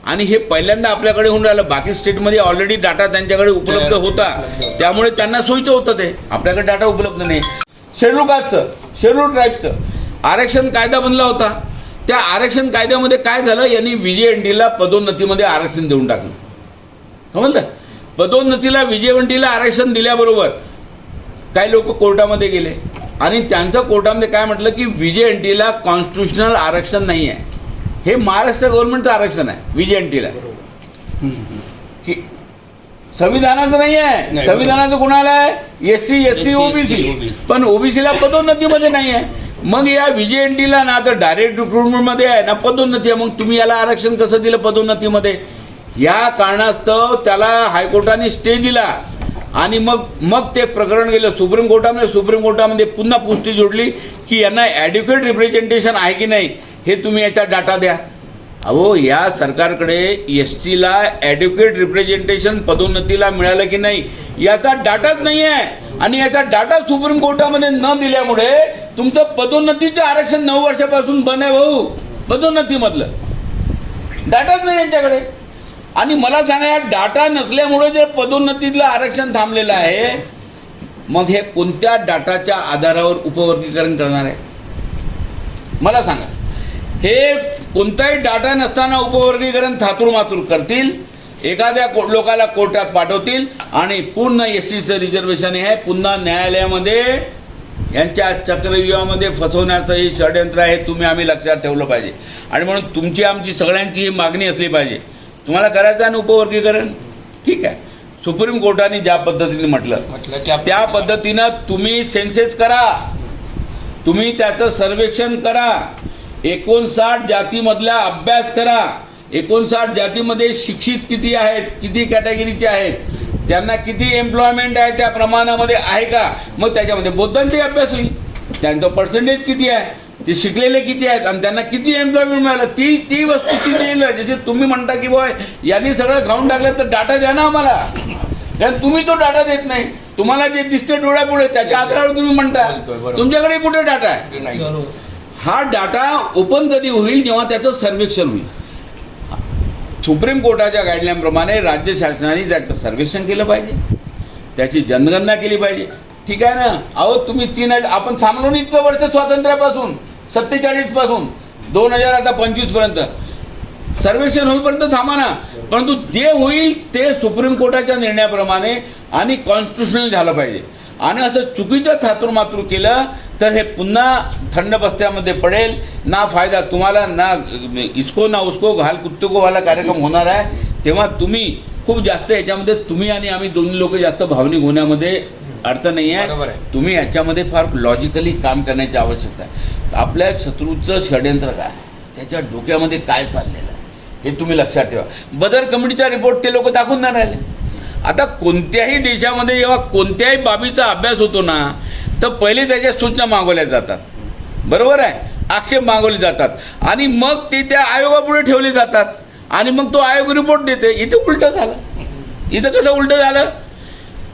आणि हे पहिल्यांदा आपल्याकडे होऊन राहिलं, बाकी स्टेटमध्ये ऑलरेडी डाटा त्यांच्याकडे उपलब्ध होता, त्यामुळे त्यांना सोयीचं होतं ते. आपल्याकडे डाटा उपलब्ध नाही. शेड्यूल कास्टचं, शेड्यूल ट्राईबचं आरक्षण कायदा बनला होता, त्या आरक्षण कायद्यामध्ये काय झालं, यांनी VJ&Tला पदोन्नतीमध्ये आरक्षण देऊन टाकलं, समजलं. पदोन्नतीला VJ&Tला आरक्षण दिल्याबरोबर काही लोक कोर्टामध्ये गेले आणि त्यांचं कोर्टामध्ये काय म्हटलं की VJ&Tला कॉन्स्टिट्युशनल आरक्षण नाही आहे. हे महाराष्ट्र गव्हर्नमेंटचं आरक्षण आहे VJ&Tला, संविधानाचं नाही आहे. संविधानाचं कोणाला आहे? SC ST OBC, पण OBCला पदोन्नतीमध्ये नाही आहे. मग या VJ&Tला ना तर डायरेक्ट रिक्रुटमेंटमध्ये आहे ना पदोन्नती आहे. मग तुम्ही याला आरक्षण कसं दिलं पदोन्नतीमध्ये? या कारणास्तव त्याला हायकोर्टाने स्टे दिला आणि मग ते प्रकरण गेलं सुप्रीम कोर्टामध्ये. सुप्रीम कोर्टामध्ये पुन्हा पुष्टी जोडली की यांना ॲड्युकेट रिप्रेझेंटेशन आहे की नाही हे तुम्ही याचा डाटा द्या. अहो, या सरकारकडे SCला ॲड्युकेट रिप्रेझेंटेशन पदोन्नतीला मिळालं की नाही याचा डाटाच नाही आहे. आणि याचा डाटा सुप्रीम कोर्टामध्ये न दिल्यामुळे तुमचं पदोन्नतीचं आरक्षण 9 वर्षापासून बंद आहे भाऊ. पदोन्नतीमधलं डाटाच नाही यांच्याकडे. आणि मला सांगा, या डाटा नसल्यामुळे जर पदोन्नतीतलं आरक्षण थांबलेलं आहे मग हे कोणत्या डाटाच्या आधारावर उपवर्गीकरण करणार आहे मला सांगा. हे कोणताही डाटा नसताना उपवर्गीकरण थातूरमातूर करतील, एखाद्या लोकाला कोर्टात पाठवतील आणि पूर्ण SCचं रिझर्वेशन आहे, पुन्हा न्यायालयामध्ये यांच्या चक्रव्यूहामध्ये फसवण्याचं हे षडयंत्र आहे. आम्ही लक्षात ठेवलं पाहिजे. आणि म्हणून तुमची आमची सगळ्यांची ही मागणी असली पाहिजे. तुम्हाला करायचं आहे ना उपवर्गीकरण, ठीक आहे. सुप्रीम कोर्टाने ज्या पद्धतीने म्हटलं त्या पद्धतीनं तुम्ही सेन्सेस करा, तुम्ही त्याचं सर्वेक्षण करा, 59 जातीमधला अभ्यास करा. 59 जातीमध्ये शिक्षित किती आहेत, किती कॅटेगरीचे आहेत, त्यांना किती एम्प्लॉयमेंट आहे त्या प्रमाणामध्ये आहे का. मग त्याच्यामध्ये बौद्धांचे अभ्यास होईल, त्यांचं पर्सेंटेज किती आहे, ते शिकलेले किती आहेत आणि त्यांना किती एम्प्लॉयमेंट मिळालं, ती वस्तू किती येईल. जसे तुम्ही म्हणता की बॉय यांनी सगळं खाऊन टाकलं तर डाटा द्या ना आम्हाला, कारण तुम्ही तो डाटा देत नाही. तुम्हाला जे दिसते डोळ्यापुढे त्याच्या आधारावर तुम्ही म्हणता, तुमच्याकडे कुठे डाटा आहे. हा डाटा ओपन कधी होईल, जेव्हा त्याचं सर्वेक्षण होईल. सुप्रीम कोर्टाच्या गाईडलाईनप्रमाणे राज्य शासनाने त्याचं सर्वेक्षण केलं पाहिजे, त्याची जनगणना केली पाहिजे. ठीक आहे ना. अहो तुम्ही आपण थांबलो नाही इतकं वर्ष स्वातंत्र्यापासून, 47 पासून 2025 पर्यंत सर्वेक्षण होईपर्यंत थांबा ना. परंतु जे होईल ते सुप्रीम कोर्टाच्या निर्णयाप्रमाणे आणि कॉन्स्टिट्युशनल झालं पाहिजे. आणि असं चुकीचं थातूरमातूर केलं तर हे पुन्हा थंड बस्त्यामध्ये पडेल. ना फायदा तुम्हाला, ना इसको ना उसको घाल कुत्ते को वाला कार्यक्रम होणार आहे. तेव्हा तुम्ही खूप जास्त याच्यामध्ये तुम्ही आणि आम्ही दोन्ही लोक जास्त भावनिक होण्यामध्ये अर्थ नाही आहे. तुम्ही याच्यामध्ये फार लॉजिकली काम करण्याची आवश्यकता आहे. आपल्या शत्रूचं षडयंत्र काय, त्याच्या डोक्यामध्ये काय चाललेलं आहे हे तुम्ही लक्षात ठेवा. बदर कमिटीचा रिपोर्ट ते लोक दाखवून नाही राहिले. आता कोणत्याही देशामध्ये जेव्हा कोणत्याही बाबीचा अभ्यास होतो ना, तर पहिले त्याच्या सूचना मागवल्या जातात, बरोबर आहे, आक्षेप मागवले जातात आणि मग ते त्या आयोगापुढे ठेवले जातात आणि मग तो आयोग रिपोर्ट देते. इथे उलटं झालं. इथं कसं उलटं झालं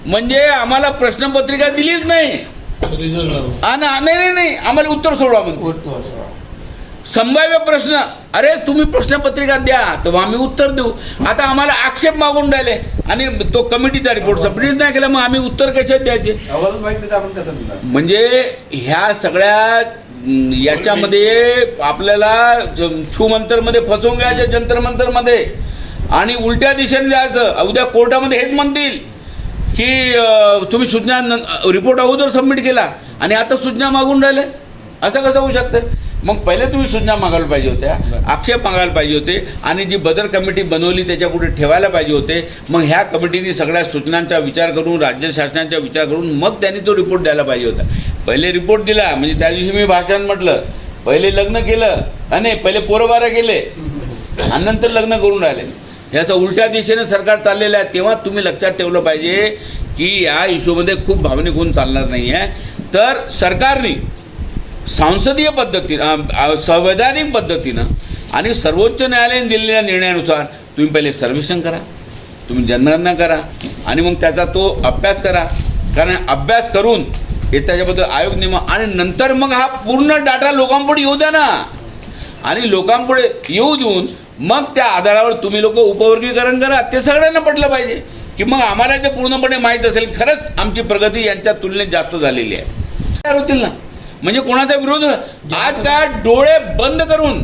म्हणजे आम्हाला प्रश्नपत्रिका दिलीच नाही आणि नाही आम्हाला उत्तर सोडवा म्हणतो. संभाव्य प्रश्न, अरे तुम्ही प्रश्नपत्रिका द्या तर आम्ही उत्तर देऊ. आता आम्हाला आक्षेप मागून राहिले आणि तो कमिटीचा रिपोर्ट सबमिट नाही केला, मग आम्ही उत्तर कशात द्यायचे. म्हणजे ह्या सगळ्या याच्यामध्ये आपल्याला छूमंतरमध्ये फसवून घ्यायचं, जंतरमंतरमध्ये, आणि उलट्या दिशेने जायचं. उद्या कोर्टामध्ये हेच म्हणतील की तुम्ही सूचना रिपोर्ट अगोदर सबमिट केला आणि आता सूचना मागून राहिले. असं कसं होऊ शकतं. मग पहिले तुम्ही सूचना मागायला पाहिजे होत्या, आक्षेप मागायला पाहिजे होते आणि जी बदर कमिटी बनवली त्याच्या पुढे ठेवायला पाहिजे होते. मग ह्या कमिटीने सगळ्या सूचनांचा विचार करून, राज्य शासनाचा विचार करून मग त्यांनी तो रिपोर्ट द्यायला पाहिजे होता. पहिले रिपोर्ट दिला म्हणजे त्या दिवशी मी भाषण म्हटलं, पहिले लग्न केलं आणि पहिले पोरबारा केले आणि नंतर लग्न करून राहिले. ह्याचा उलट्या दिशेने सरकार चाललेलं आहे. तेव्हा तुम्ही लक्षात ठेवलं पाहिजे की या इश्यूमध्ये खूप भावनिक होऊन चालणार नाही आहे. तर सरकारने संसदीय पद्धतीनं, संवैधानिक पद्धतीनं आणि सर्वोच्च न्यायालयाने दिलेल्या निर्णयानुसार तुम्ही पहिले सर्वेक्षण करा, तुम्ही जनगणना करा आणि मग त्याचा तो अभ्यास करा. कारण अभ्यास करून त्याच्याबद्दल आयोग नेमा आणि नंतर मग हा पूर्ण डाटा लोकांपुढे येऊ द्या ना. आणि लोकांपुढे येऊ देऊन मग त्या आधारावर तुम्ही लोक उपवर्गीकरण करा. ते सगळ्यांना पटलं पाहिजे की मग आम्हाला ते पूर्णपणे माहीत असेल खरंच आमची प्रगती यांच्या तुलनेत जास्त झालेली आहे. तयार होतील ना. म्हणजे कोणाचा विरोध. आज काय डोळे बंद करून,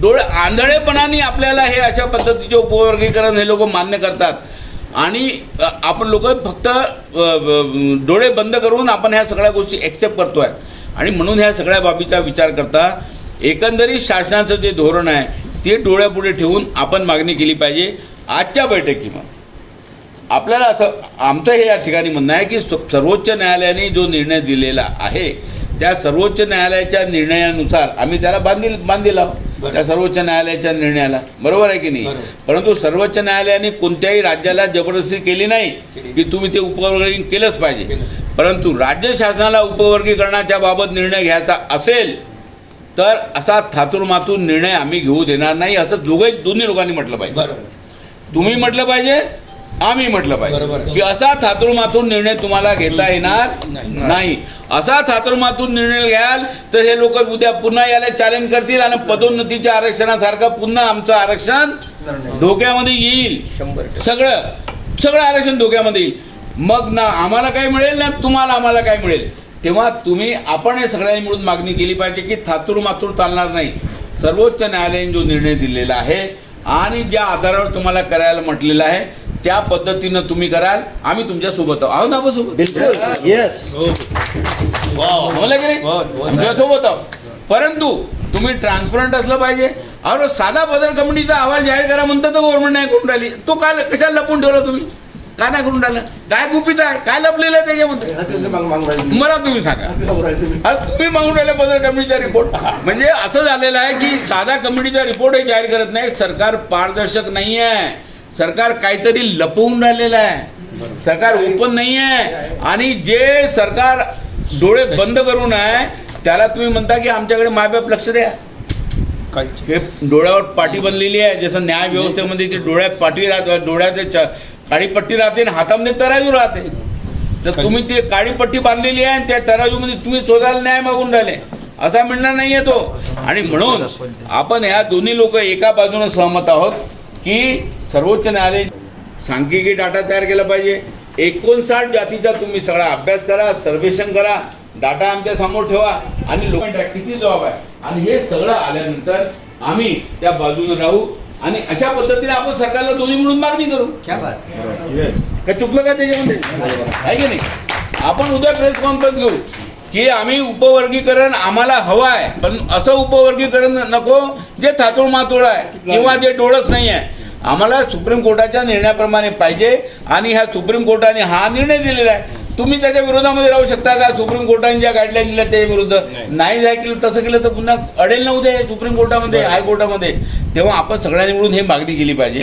डोळे आंधळेपणाने आपल्याला हे अशा पद्धतीचे उपवर्गीकरण हे लोक मान्य करतात आणि आपण लोक फक्त डोळे बंद करून आपण ह्या सगळ्या गोष्टी ॲक्सेप्ट करतोय. आणि म्हणून ह्या सगळ्या बाबीचा विचार करता एकंदरीत शासनाचं जे धोरण आहे ते डोळ्यापुढे ठेवून आपण मागणी केली पाहिजे. आजच्या बैठकीमध्ये आपल्याला असं आमचं हे या ठिकाणी म्हणणं आहे की सर्वोच्च न्यायालयाने जो निर्णय दिलेला आहे त्या सर्वोच्च न्यायालयाच्या निर्णयानुसार आम्ही त्याला बांधील त्या सर्वोच्च न्यायालयाच्या निर्णयाला, बरोबर आहे की नाही. परंतु सर्वोच्च न्यायालयाने कोणत्याही राज्याला जबरदस्ती केली नाही की तुम्ही ते उपवर्गीकरण केलंच पाहिजे. परंतु राज्य शासनाला उपवर्गीकरणाच्या बाबत निर्णय घ्यायचा असेल तर असा थातूरमातून निर्णय आम्ही घेऊ देणार नाही, असं दोन्ही लोकांनी म्हटलं पाहिजे. तुम्ही म्हटलं पाहिजे, आम्ही म्हटलं पाहिजे की असा थातूरमातून निर्णय तुम्हाला घेता येणार नाही. असा थातूरमातून निर्णय घ्याल तर हे लोक उद्या पुन्हा याला चॅलेंज करतील आणि पदोन्नतीच्या आरक्षणासारखं पुन्हा आमचं आरक्षण धोक्यामध्ये येईल. सगळं आरक्षण धोक्यामध्ये येईल. मग ना आम्हाला काय मिळेल ना तुम्हाला आम्हाला काय मिळेल. तेव्हा तुम्ही आपण हे सगळ्यांनी मिळून मागणी केली पाहिजे की थातूर मातूर चालणार नाही. सर्वोच्च न्यायालयाने जो निर्णय दिलेला आहे आणि ज्या आधारावर तुम्हाला करायला म्हटलेलं आहे त्या पद्धतीनं तुम्ही कराल. आम्ही तुमच्या सोबत आहोत ना आपण सोबत बिलकुल येस. आम्हाला की नाही आमच्या सोबत आहोत. परंतु तुम्ही ट्रान्सपरंट असलं पाहिजे. अरे साधा बदल कमिटीचा अहवाल जाहीर करा म्हणतात तर गव्हर्नमेंट नाही करून राहिली. तो काय कशाला लपून ठेवला तुम्ही. काय नाही करून राहिलं. काय गुपित आहे काय लपलेलं आहे त्याच्यामध्ये मला तुम्ही सांगा. तुम्ही मागून राहिले बदल कमिटीचा रिपोर्ट. म्हणजे असं झालेलं आहे की साधा कमिटीचा रिपोर्ट हे जाहीर करत नाही. सरकार पारदर्शक नाही आहे. सरकार काहीतरी लपवून राहिलेलं आहे. सरकार ओपन नाही आहे. आणि जे सरकार डोळे बंद करून आहे त्याला तुम्ही म्हणता की आमच्याकडे मायबाप लक्ष द्या. हे डोळ्यावर पाटी बनलेली आहे. जसं न्याय व्यवस्थेमध्ये ते डोळ्यात पाटी राहते डोळ्यात काळी पट्टी राहते आणि हातामध्ये तराजू राहते. तर तुम्ही ते काळी पट्टी बांधलेली आहे आणि त्या तराजूमध्ये तुम्ही स्वतःला न्याय मागून राहिले असा मिळणार नाही आहे तो. आणि म्हणून आपण ह्या दोन्ही लोक एका बाजूने सहमत आहोत की सर्वोच्च न्यायालय सांख्यिकी डाटा तयार केला पाहिजे. 59 जातीचा तुम्ही सगळा अभ्यास करा सर्वेक्षण करा डाटा आमच्या समोर ठेवा आणि लोकांना किती जबाब आहे आणि हे सगळं आल्यानंतर आम्ही त्या बाजूने राहू आणि अशा पद्धतीने आपण सरकारला दोन्ही मिळून मागणी करू. काय चुकलं का त्याच्यामध्ये आहे की नाही. आपण उद्या प्रेस कॉन्फरन्स घेऊ की आम्ही उपवर्गीकरण आम्हाला हवं आहे पण असं उपवर्गीकरण नको जे थातोड मातोड आहे किंवा जे डोळत नाही आहे. आम्हाला सुप्रीम कोर्टाच्या निर्णयाप्रमाणे पाहिजे आणि ह्या सुप्रीम कोर्टाने हा निर्णय दिलेला आहे. तुम्ही त्याच्या विरोधामध्ये राहू शकता का. सुप्रीम कोर्टाने ज्या गाईडलाईन दिल्या त्याच्या विरुद्ध नाही जाय केलं तसं केलं तर पुन्हा अडेल नव्हते सुप्रीम कोर्टामध्ये हायकोर्टामध्ये. तेव्हा आपण सगळ्यांनी मिळून हे मागणी केली पाहिजे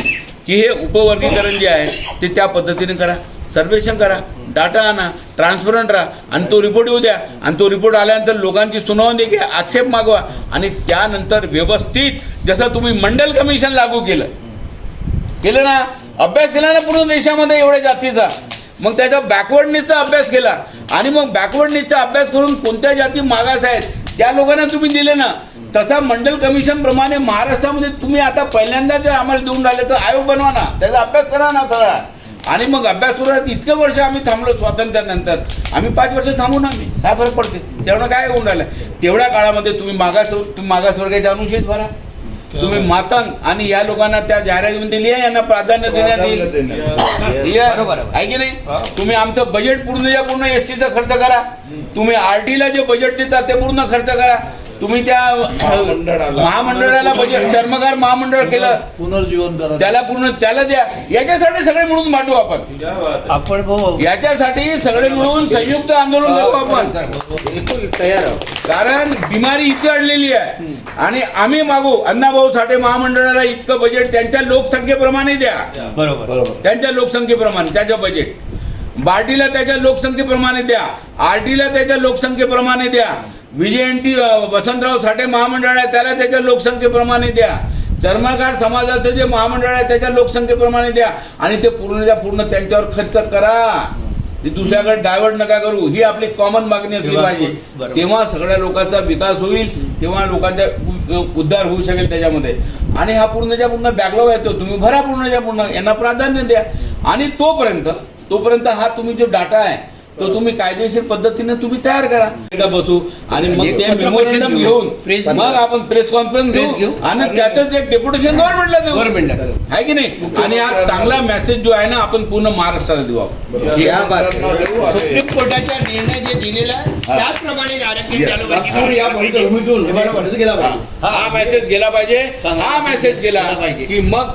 की हे उपवर्गीकरण जे आहे ते त्या पद्धतीने करा. सर्वेक्षण करा डाटा आणा ट्रान्सपरंट राहा आणि तो रिपोर्ट येऊ द्या. आणि तो रिपोर्ट आल्यानंतर लोकांची सुनावणी घ्या आक्षेप मागवा आणि त्यानंतर व्यवस्थित जसं तुम्ही मंडल कमिशन लागू केलं ना अभ्यास केला ना पूर्ण देशामध्ये एवढ्या जातीचा. मग त्याचा बॅकवर्डनेसचा अभ्यास केला आणि मग बॅकवर्डनेसचा अभ्यास करून कोणत्या जाती मागास आहेत त्या लोकांना तुम्ही दिले ना. तसा मंडल कमिशन प्रमाणे महाराष्ट्रामध्ये तुम्ही आता पहिल्यांदा जर आम्हाला देऊन राहिले तर आयोग बनवा ना त्याचा अभ्यास करा ना सगळा. आणि मग अभ्यास सुरुवात इतकं वर्ष आम्ही थांबलो स्वातंत्र्यानंतर आम्ही 5 वर्ष थांबून आम्ही काय फरक पडते तेवढं काय होऊन राहिलं. तेवढ्या काळामध्ये तुम्ही मागासवर्गाच्या अनुच्छेद भरा. तुम्ही मातंग आणि या लोकांना त्या जाहिरातीमध्ये लिहा यांना प्राधान्य देण्यात येईल. बरोबर आहे की नाही. तुम्ही आमचं बजेट पूर्ण एसटीचा खर्च करा. तुम्ही आरटीला जे बजेट देतात ते पूर्ण खर्च करा. तुम्ही त्या महामंडळाला बजेट चर्मकार महामंडळ केलं पुनर्जीवन करा त्याला द्या. याच्यासाठी सगळे मिळून मांडू आपण याच्यासाठी सगळे मिळून संयुक्त आंदोलन करू आपण तयार आहोत. कारण बिमारी इतकी अडलेली आहे आणि आम्ही मागू अण्णाभाऊ साठे महामंडळाला इतकं बजेट त्यांच्या लोकसंख्येप्रमाणे द्या. बरोबर त्यांच्या लोकसंख्येप्रमाणे त्याचं बजेट. बार्टीला त्याच्या लोकसंख्येप्रमाणे द्या. आरटीला त्याच्या लोकसंख्येप्रमाणे द्या. विजयंती वसंतराव साठे महामंडळ आहे त्याला त्याच्या लोकसंख्येप्रमाणे द्या. चर्मकार समाजाचं जे महामंडळ आहे त्याच्या लोकसंख्येप्रमाणे द्या आणि ते पूर्ण त्यांच्यावर खर्च करा. ते दुसऱ्याकडे डायव्हर्ट नका करू. ही आपली कॉमन मागणी असली पाहिजे. तेव्हा सगळ्या लोकांचा विकास होईल. तेव्हा लोकांचा उद्धार होऊ शकेल त्याच्यामध्ये. आणि हा पूर्ण बॅकलॉग येतो तुम्ही भरा पूर्ण यांना प्राधान्य द्या. आणि तोपर्यंत हा तुम्ही जो डाटा आहे तो तुम्ही कायदेशीर पद्धतीने तुम्ही तयार करा. बसू आणि मग ते मेमोरेंडम घेऊन मग आपण प्रेस कॉन्फरन्स घेऊ आणि त्याचं एक डेप्युटेशन गव्हर्नमेंटला देऊ आहे की नाही. आणि हा चांगला मेसेज जो आहे ना आपण पूर्ण महाराष्ट्राला देऊ. सुप्रीम कोर्टाचा निर्णय जे दिलेला आहे त्याचप्रमाणे हा मेसेज गेला पाहिजे की मग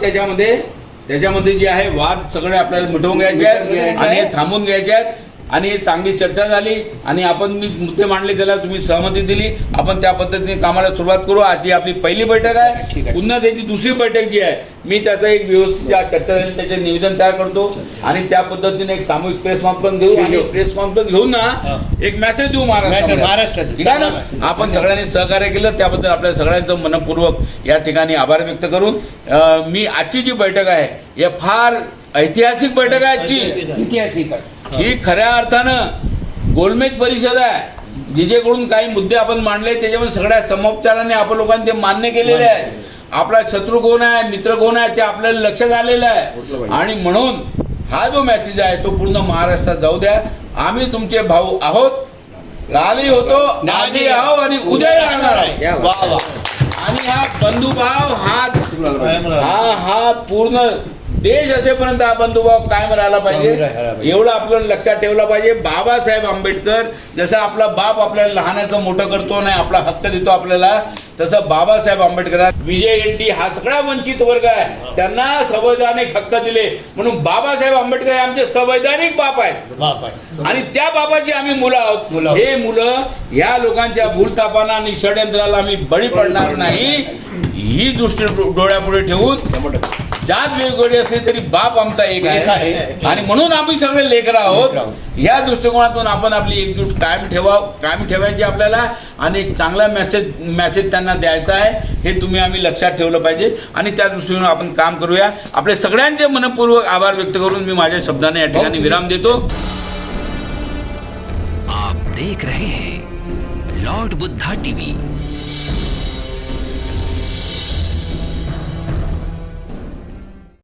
त्याच्यामध्ये जे आहे वाद सगळे आपल्याला मिटवून घ्यायचे आहेत आणि हे थांबून घ्यायचे आहेत. आणि चांगली चर्चा झाली आणि आपण मी मुद्दे मांडले त्याला तुम्ही सहमती दिली. आपण त्या पद्धतीने कामाला सुरुवात करू. आजची आपली पहिली बैठक आहे. पुन्हा त्याची दुसरी बैठक जी आहे मी त्याचा एक व्यवस्थित चर्चा झाली त्याचे निवेदन तयार करतो आणि त्या पद्धतीने एक सामूहिक प्रेस कॉन्फरन्स घेऊ आणि प्रेस कॉन्फरन्स घेऊन ना एक मेसेज देऊ महाराष्ट्रात. ठीक आहे ना. आपण सगळ्यांनी सहकार्य केलं त्याबद्दल आपल्या सगळ्यांचं मनपूर्वक या ठिकाणी आभार व्यक्त करून मी आजची जी बैठक आहे हे फार ऐतिहासिक बैठक आहे आजची. ऐतिहासिक ही खऱ्या अर्थानं गोलमेज परिषद आहे. जिजेकडून काही मुद्दे आपण मांडले त्याच्यामध्ये सगळ्या समोपचाराने आपण लोकांनी ते मान्य केलेले आहे. आपला शत्रू कोण आहे मित्र कोण आहे ते आपल्याला लक्षात आलेलं आहे. आणि म्हणून हा जो मेसेज आहे तो पूर्ण महाराष्ट्रात जाऊ द्या. आम्ही तुमचे भाऊ आहोत, कालही होतो, आजही आहो आणि उद्याही राहणार आहे. क्या वा बात. वा. आणि हा बंधुभाव हा पूर्ण देश असेपर्यंत हा बंधुभाव कायम राहिला पाहिजे. एवढं आपल्याला लक्षात ठेवलं पाहिजे. बाबासाहेब आंबेडकर जसं आपला बाप आपल्याला लहानाचं मोठं करतो नाही आपला हक्क देतो आपल्याला, तसं बाबासाहेब आंबेडकर विजय एनटी हा सगळा वंचित वर्ग आहे, त्यांना संवैधानिक हक्क दिले म्हणून बाबासाहेब आंबेडकर हे आमचे संवैधानिक बाप आहेत. बाप आहे. आणि त्या बाबाची आम्ही मुलं आहोत. हे मुलं ह्या लोकांच्या भूलतापाना आणि षडयंत्राला आम्ही बळी पडणार नाही ही दृष्टी डोळ्यापुढे ठेवून जात वेगवेगळी असली तरी बाप आमचा एक आहे आणि म्हणून आम्ही सगळे लेकरं आहोत. या दृष्टिकोनातून आपण आपली एकजूट कायम ठेवायची आपल्याला आणि एक चांगला मेसेज त्यांना द्यायचा आहे हे तुम्ही आम्ही लक्षात ठेवलं पाहिजे आणि त्या दृष्टीने आपण काम करूया. आपले सगळ्यांचे मनपूर्वक आभार व्यक्त करून मी माझ्या शब्दाने या ठिकाणी विराम देतो. आप देख रहे हैं लॉर्ड बुद्धा टीवी.